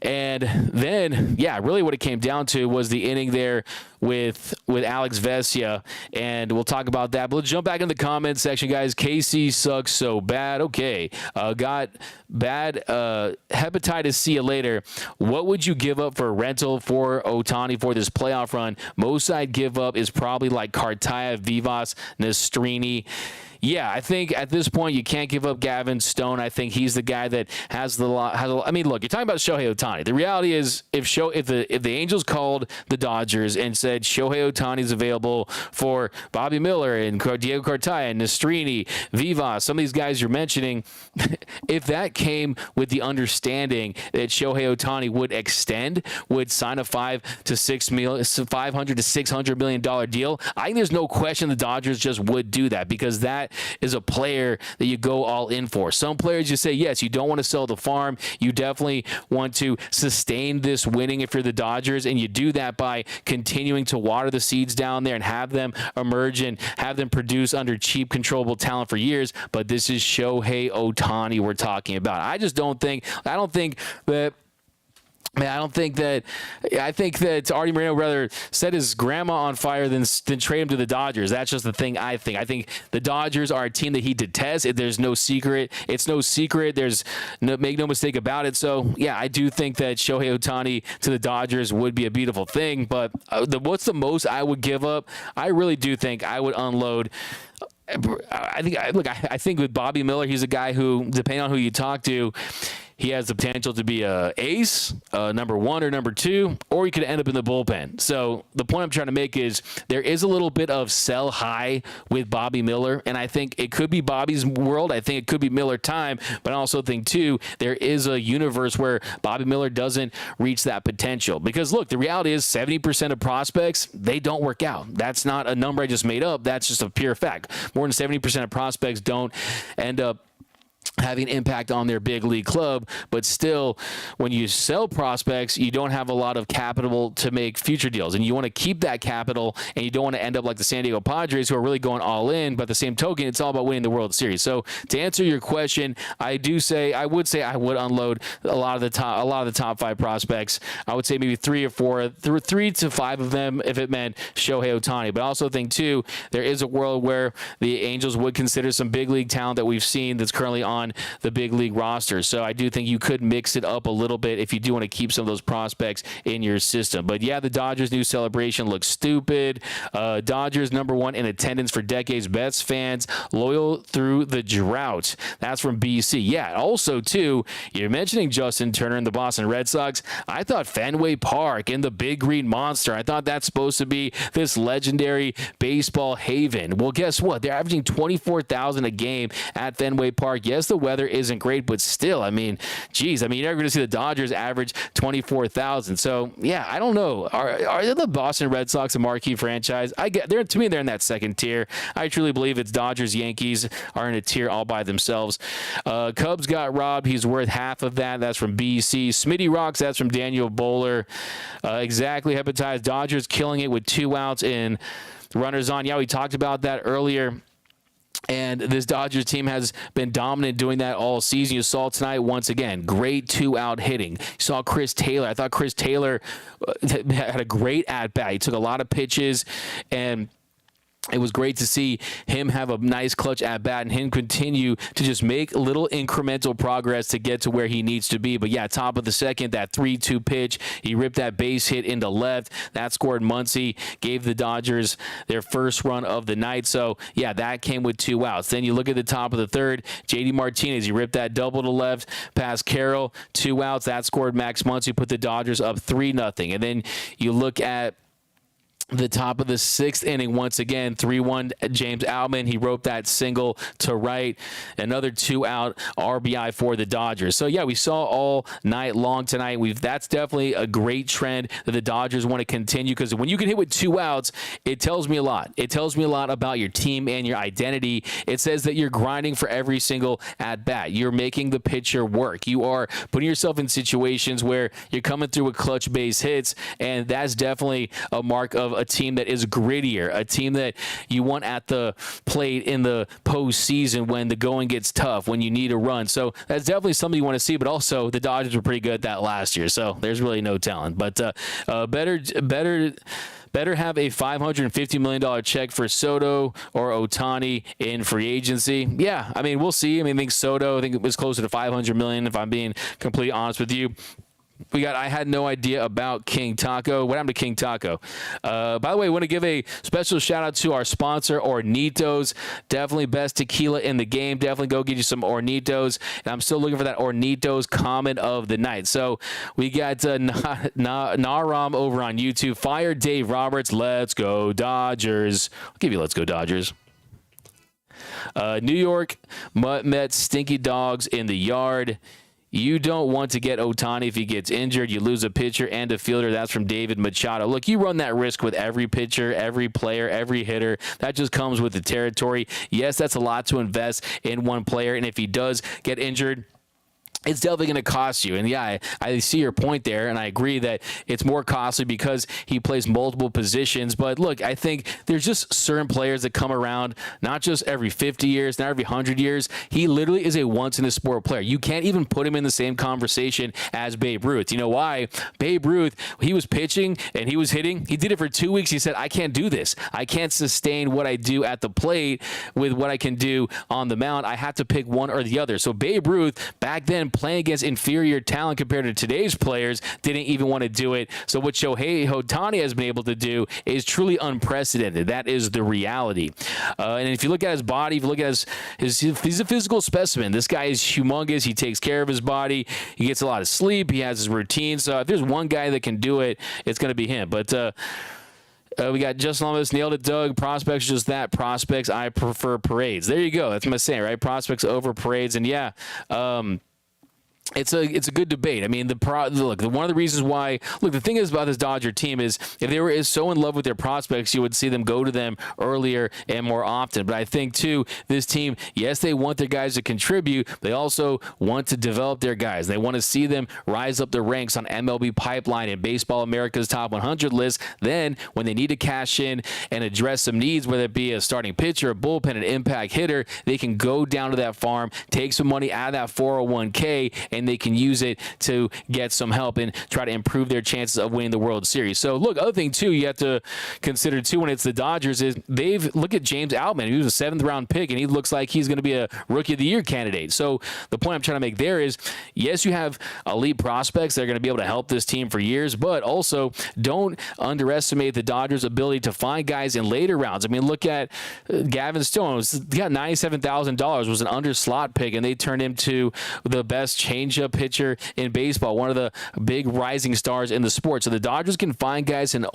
S2: and then, yeah, really what it came down to was the inning there with Alex Vesia, and we'll talk about that. But let's jump back in the comments section, guys. KC sucks so bad. Okay, got bad hepatitis. See you later. What would you give up for a rental for Ohtani for this playoff run? Most I'd give up is probably like Cartaya, Vivas, Nastrini. Yeah, I think at this point you can't give up Gavin Stone. I think he's the guy that has the lot. I mean, look, you're talking about Shohei Ohtani. The reality is, if the Angels called the Dodgers and said Shohei Ohtani is available for Bobby Miller and Diego Cartaya and Nastrini, Vivas, some of these guys you're mentioning, if that came with the understanding that Shohei Ohtani would extend, would sign a $500 to $600 million deal, I think there's no question the Dodgers just would do that, because that is a player that you go all in for. Some players you say, yes, you don't want to sell the farm. You definitely want to sustain this winning if you're the Dodgers, and you do that by continuing to water the seeds down there and have them emerge and have them produce under cheap, controllable talent for years. But this is Shohei Ohtani we're talking about. I think that Artie Moreno rather set his grandma on fire than trade him to the Dodgers. That's just the thing I think. I think the Dodgers are a team that he detests. There's no secret. It's no secret. Make no mistake about it. So, yeah, I do think that Shohei Ohtani to the Dodgers would be a beautiful thing. But what's the most I would give up? I really do think I would unload. I think with Bobby Miller, he's a guy who, depending on who you talk to, he has the potential to be a ace, number 1 or number 2, or he could end up in the bullpen. So the point I'm trying to make is there is a little bit of sell high with Bobby Miller, and I think it could be Bobby's world. I think it could be Miller time, but I also think, too, there is a universe where Bobby Miller doesn't reach that potential. Because, look, the reality is 70% of prospects, they don't work out. That's not a number I just made up. That's just a pure fact. More than 70% of prospects don't end up having impact on their big league club, but still, when you sell prospects, you don't have a lot of capital to make future deals, and you want to keep that capital, and you don't want to end up like the San Diego Padres, who are really going all in. But at the same token, it's all about winning the World Series. So to answer your question, I would unload a lot of the top 5 prospects. I would say maybe 3 or 4, 3 to 5 of them if it meant Shohei Ohtani. But I also think, too, there is a world where the Angels would consider some big league talent that we've seen that's currently on the big league roster. So I do think you could mix it up a little bit if you do want to keep some of those prospects in your system. But yeah, the Dodgers' new celebration looks stupid. Dodgers #1 in attendance for decades. Best fans loyal through the drought. That's from BC. Yeah, also, too, you're mentioning Justin Turner and the Boston Red Sox. I thought Fenway Park and the Big Green Monster, I thought that's supposed to be this legendary baseball haven. Well, guess what? They're averaging 24,000 a game at Fenway Park. Yes, the weather isn't great, but still, I mean, geez, I mean, you're never going to see the Dodgers average 24,000. So, yeah, I don't know. Are the Boston Red Sox a marquee franchise? To me, they're in that second tier. I truly believe it's Dodgers, Yankees are in a tier all by themselves. Cubs got robbed. He's worth half of that. That's from BC. Smitty Rocks, that's from Daniel Bowler. Exactly, hepatized. Dodgers killing it with 2 outs and runners on. Yeah, we talked about that earlier. And this Dodgers team has been dominant doing that all season. You saw tonight once again, great 2-out hitting. You saw Chris Taylor. I thought Chris Taylor had a great at-bat. He took a lot of pitches, and it was great to see him have a nice clutch at bat and him continue to just make little incremental progress to get to where he needs to be. But yeah, top of the second, that 3-2 pitch, he ripped that base hit into left. That scored Muncy, gave the Dodgers their first run of the night. So yeah, that came with 2 outs. Then you look at the top of the third, JD Martinez, he ripped that double to left past Carroll, 2 outs. That scored Max Muncy, put the Dodgers up 3-0. And then you look at the top of the 6th inning, once again, 3-1 James Outman. He roped that single to right. Another 2-out RBI for the Dodgers. So, yeah, we saw all night long tonight. That's definitely a great trend that the Dodgers want to continue, because when you can hit with 2 outs, it tells me a lot. It tells me a lot about your team and your identity. It says that you're grinding for every single at-bat. You're making the pitcher work. You are putting yourself in situations where you're coming through with clutch base hits, and that's definitely a mark of a team that is grittier, a team that you want at the plate in the postseason when the going gets tough, when you need a run. So that's definitely something you want to see, but also the Dodgers were pretty good at that last year, so there's really no telling. But better have a $550 million check for Soto or Ohtani in free agency. Yeah, I mean, we'll see. I think Soto, I think it was closer to $500 million, if I'm being completely honest with you. I had no idea about King Taco. What happened to King Taco? By the way, I want to give a special shout out to our sponsor, Hornitos. Definitely best tequila in the game. Definitely go get you some Hornitos. And I'm still looking for that Hornitos comment of the night. So we got Naram over on YouTube. Fire Dave Roberts. Let's go Dodgers. I'll give you let's go Dodgers. New York Mets stinky dogs in the yard. You don't want to get Ohtani if he gets injured. You lose a pitcher and a fielder. That's from David Machado. Look, you run that risk with every pitcher, every player, every hitter. That just comes with the territory. Yes, that's a lot to invest in one player, and if he does get injured, it's definitely going to cost you. And yeah, I see your point there, and I agree that it's more costly because he plays multiple positions. But look, I think there's just certain players that come around, not just every 50 years, not every 100 years. He literally is a once-in-a-sport player. You can't even put him in the same conversation as Babe Ruth. You know why? Babe Ruth, he was pitching and he was hitting. He did it for 2 weeks. He said, I can't do this. I can't sustain what I do at the plate with what I can do on the mound. I have to pick one or the other. So Babe Ruth, back then, playing against inferior talent compared to today's players, didn't even want to do it. So what Shohei Ohtani has been able to do is truly unprecedented. That is the reality. And if you look at his body, if you look at he's a physical specimen. This guy is humongous. He takes care of his body. He gets a lot of sleep. He has his routine. So if there's one guy that can do it, it's going to be him. But we got Justin Thomas, nailed it, Doug. Prospects, just that. Prospects, I prefer parades. There you go. That's my saying, right? Prospects over parades. And yeah, it's a good debate. I mean, look, one of the reasons why, the thing is about this Dodger team is if they were so in love with their prospects, you would see them go to them earlier and more often. But I think, too, this team, yes, they want their guys to contribute. They also want to develop their guys. They want to see them rise up the ranks on MLB Pipeline and Baseball America's Top 100 list. Then, when they need to cash in and address some needs, whether it be a starting pitcher, a bullpen, an impact hitter, they can go down to that farm, take some money out of that 401k, and they can use it to get some help and try to improve their chances of winning the World Series. So, look, other thing, too, you have to consider, too, when it's the Dodgers is look at James Outman. He was a 7th-round pick, and he looks like he's going to be a Rookie of the Year candidate. So, the point I'm trying to make there is, yes, you have elite prospects that are going to be able to help this team for years, but also don't underestimate the Dodgers' ability to find guys in later rounds. I mean, look at Gavin Stone. He got $97,000, was an under-slot pick, and they turned him to the best changeup pitcher in baseball, one of the big rising stars in the sport. So the Dodgers can find guys in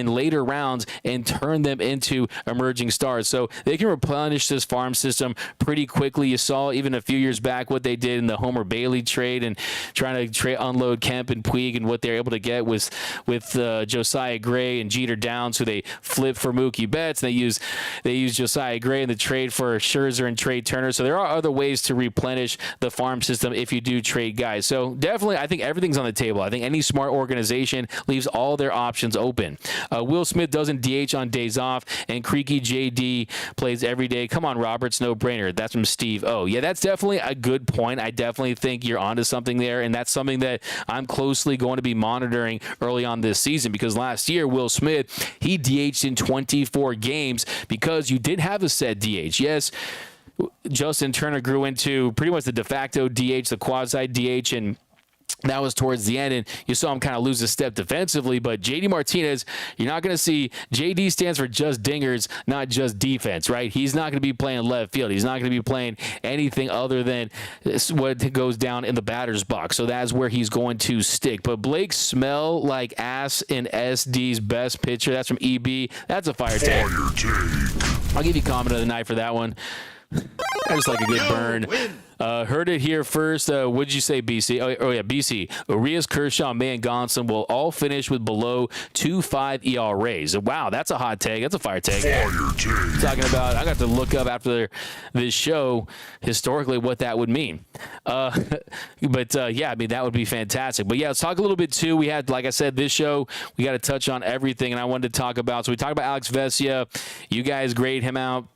S2: later rounds and turn them into emerging stars. So they can replenish this farm system pretty quickly. You saw even a few years back what they did in the Homer Bailey trade and trying to unload Kemp and Puig and what they're able to get with Josiah Gray and Jeter Downs, who they flipped for Mookie Betts. They use Josiah Gray in the trade for Scherzer and Trey Turner. So there are other ways to replenish the farm system if you do trade great guy. So definitely, I think everything's on the table. I think any smart organization leaves all their options open. Will Smith doesn't DH on days off, and Creaky JD plays every day. Come on, Roberts, no brainer. That's from Steve O. Yeah, that's definitely a good point. I definitely think you're onto something there, and that's something that I'm closely going to be monitoring early on this season, because last year, Will Smith, he DH'd in 24 games because you did have a set DH. Yes, Justin Turner grew into pretty much the de facto DH, the quasi DH, and that was towards the end, and you saw him kind of lose a step defensively. But JD Martinez, you're not going to see. JD stands for just dingers, not just defense, right? He's not going to be playing left field. He's not going to be playing anything other than what goes down in the batter's box. So that's where he's going to stick. But Blake smell like ass in SD's best pitcher. That's from EB. That's a fire take. I'll give you comment of the night for that one. I just like a good burn. Heard it here first. What'd you say, BC? Oh yeah, BC. Urias, Kershaw, May, and Gonsolin will all finish with below 2.5 ERAs. Wow, that's a hot take. That's a fire take. Talking about, I got to look up after this show historically what that would mean. But yeah, I mean, that would be fantastic. But yeah, let's talk a little bit too. We had, like I said, this show, we got to touch on everything, and I wanted to talk about. So we talked about Alex Vesia. You guys grade him out.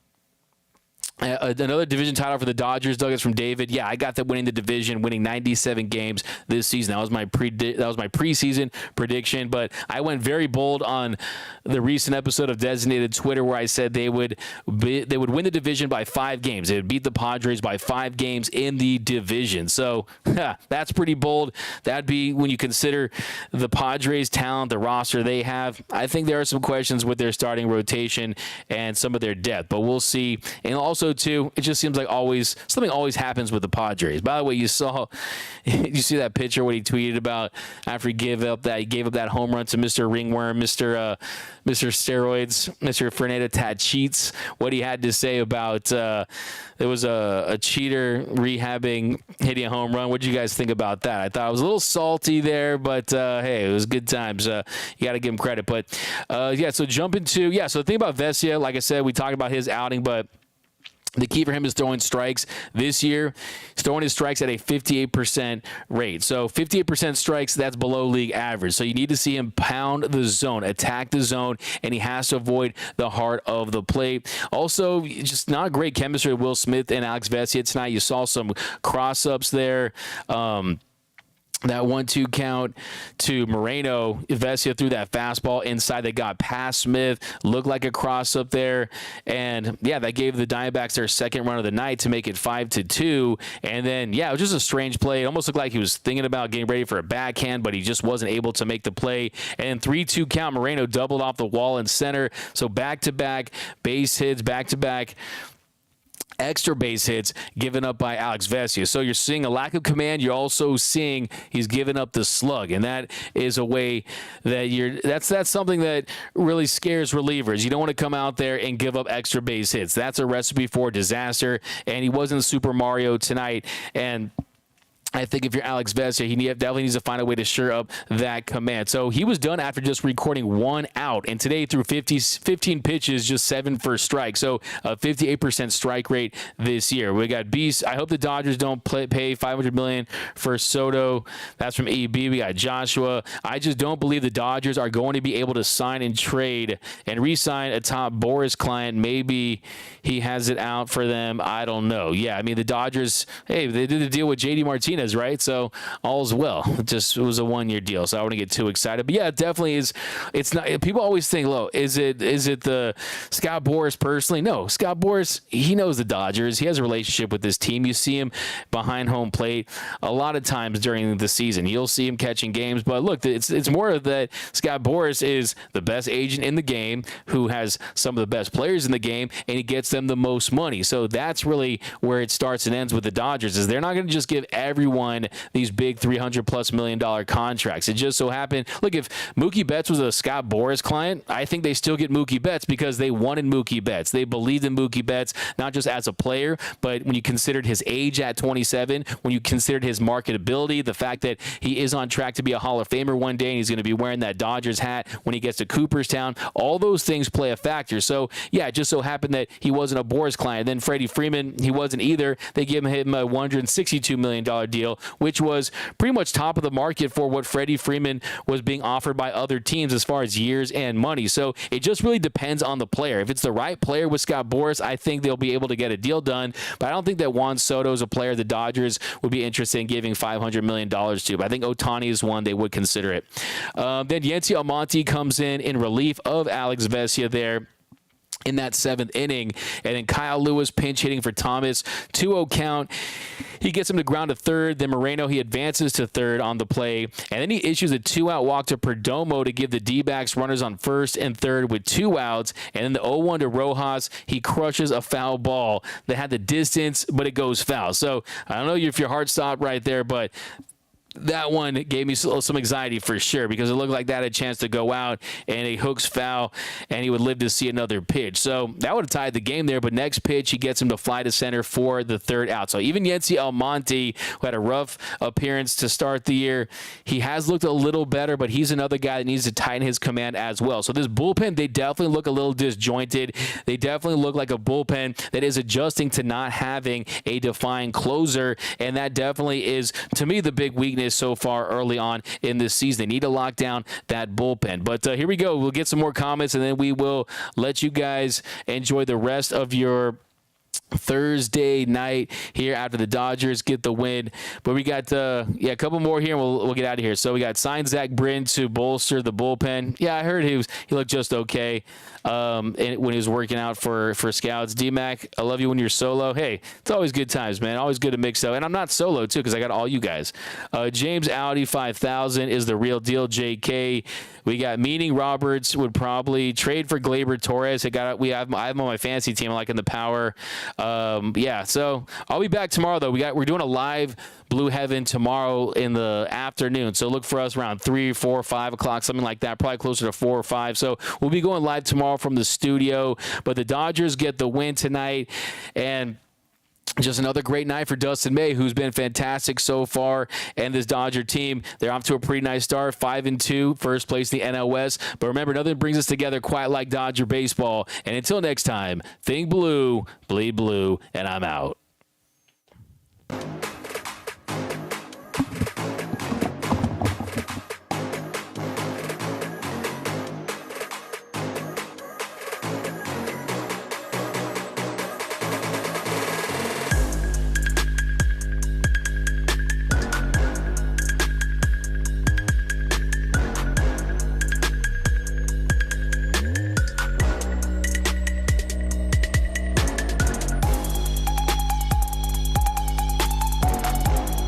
S2: Another division title for the Dodgers. Doug, is from David. Yeah, I got them winning the division, winning 97 games this season. That was my preseason prediction. But I went very bold on the recent episode of Designated Twitter, where I said they would win the division by 5 games. They would beat the Padres by 5 games in the division. So that's pretty bold. That'd be, when you consider the Padres' talent, the roster they have. I think there are some questions with their starting rotation and some of their depth, but we'll see. And also, too, it just seems like something always happens with the Padres. By the way, you see that picture what he tweeted about after he gave up that home run to Mr. Ringworm, Mr. Steroids, Mr. Fernando Tatis. What he had to say about there was a cheater rehabbing hitting a home run. What did you guys think about that? I thought it was a little salty there, but hey, it was good times. You got to give him credit. But yeah, so so the thing about Vesia, like I said, we talked about his outing, but the key for him is throwing strikes. This year, he's throwing his strikes at a 58% rate. So 58% strikes, that's below league average. So you need to see him pound the zone, attack the zone, and he has to avoid the heart of the plate. Also, just not great chemistry with Will Smith and Alex Vesia tonight. You saw some cross-ups there. That 1-2 count to Moreno. Vesia threw that fastball inside that got past Smith. Looked like a cross up there. And, yeah, that gave the Diamondbacks their second run of the night to make it 5-2. And then, yeah, it was just a strange play. It almost looked like he was thinking about getting ready for a backhand, but he just wasn't able to make the play. And 3-2 count, Moreno doubled off the wall in center. So back-to-back base hits, back-to-back extra base hits given up by Alex Vesia. So you're seeing a lack of command. You're also seeing he's given up the slug, and that is a way that that's something that really scares relievers. You don't want to come out there and give up extra base hits. That's a recipe for disaster, and he wasn't Super Mario tonight. And I think if you're Alex Vesia, he definitely needs to find a way to shore up that command. So he was done after just recording 1 out, and today threw 15 pitches, just 7 for strike. So a 58% strike rate this year. We got Beast. I hope the Dodgers don't pay $500 million for Soto. That's from EB. We got Joshua. I just don't believe the Dodgers are going to be able to sign and trade and re-sign a top Boris client. Maybe he has it out for them. I don't know. Yeah, I mean, the Dodgers, hey, they did the deal with JD Martinez, right? So all's well. It was a 1-year deal, so I wouldn't get too excited. But yeah, it definitely is. It's not. People always think, is it the Scott Boras personally? No, Scott Boras, he knows the Dodgers. He has a relationship with this team. You see him behind home plate a lot of times during the season. You'll see him catching games. But look, it's more of that Scott Boras is the best agent in the game, who has some of the best players in the game, and he gets them the most money. So that's really where it starts and ends with the Dodgers, is they're not going to just give everyone these big $300+ million contracts. It just so happened, look, if Mookie Betts was a Scott Boras client, I think they still get Mookie Betts because they wanted Mookie Betts. They believed in Mookie Betts, not just as a player, but when you considered his age at 27, when you considered his marketability, the fact that he is on track to be a Hall of Famer one day, and he's going to be wearing that Dodgers hat when he gets to Cooperstown, all those things play a factor. So, yeah, it just so happened that he wasn't a Boras client. Then Freddie Freeman, he wasn't either. They gave him a $162 million deal deal, which was pretty much top of the market for what Freddie Freeman was being offered by other teams as far as years and money. So it just really depends on the player. If it's the right player with Scott Boras, I think they'll be able to get a deal done. But I don't think that Juan Soto is a player the Dodgers would be interested in giving $500 million to. But I think Ohtani is one they would consider it. Then Yency Almonte comes in relief of Alex Vesia there in that 7th inning. And then Kyle Lewis pinch hitting for Thomas. 2-0 count. He gets him to ground to third. Then Moreno, he advances to third on the play. And then he issues a 2-out walk to Perdomo to give the D-backs runners on first and third with 2 outs. And then the 0-1 to Rojas, he crushes a foul ball that had the distance, but it goes foul. So I don't know if your heart stopped right there, but that one gave me some anxiety for sure, because it looked like that had a chance to go out, and a hooks foul, and he would live to see another pitch. So that would have tied the game there, but next pitch, he gets him to fly to center for the 3rd out. So even Yency Almonte, who had a rough appearance to start the year, he has looked a little better, but he's another guy that needs to tighten his command as well. So this bullpen, they definitely look a little disjointed. They definitely look like a bullpen that is adjusting to not having a defined closer, and that definitely is, to me, the big weakness so far early on in this season. They need to lock down that bullpen. But here we go. We'll get some more comments, and then we will let you guys enjoy the rest of your Thursday night here after the Dodgers get the win. But we got a couple more here, and we'll get out of here. So we got signed Zach Brin to bolster the bullpen. Yeah, I heard he looked just okay and when he was working out for scouts. D-Mac, I love you when you're solo. Hey, it's always good times, man. Always good to mix up. And I'm not solo, too, because I got all you guys. James Audi 5000 is the real deal. JK, we got Meaning Roberts would probably trade for Gleyber Torres. I have him on my fantasy team, like in the power. So I'll be back tomorrow, though. We're doing a live Blue Heaven tomorrow in the afternoon. So look for us around 3, 4, 5 o'clock, something like that, probably closer to 4 or 5. So we'll be going live tomorrow from the studio. But the Dodgers get the win tonight, and just another great night for Dustin May, who's been fantastic so far. And this Dodger team, they're off to a pretty nice start, 5-2, first place in the NL West. But remember, nothing brings us together quite like Dodger baseball. And until next time, think blue, bleed blue, and I'm out.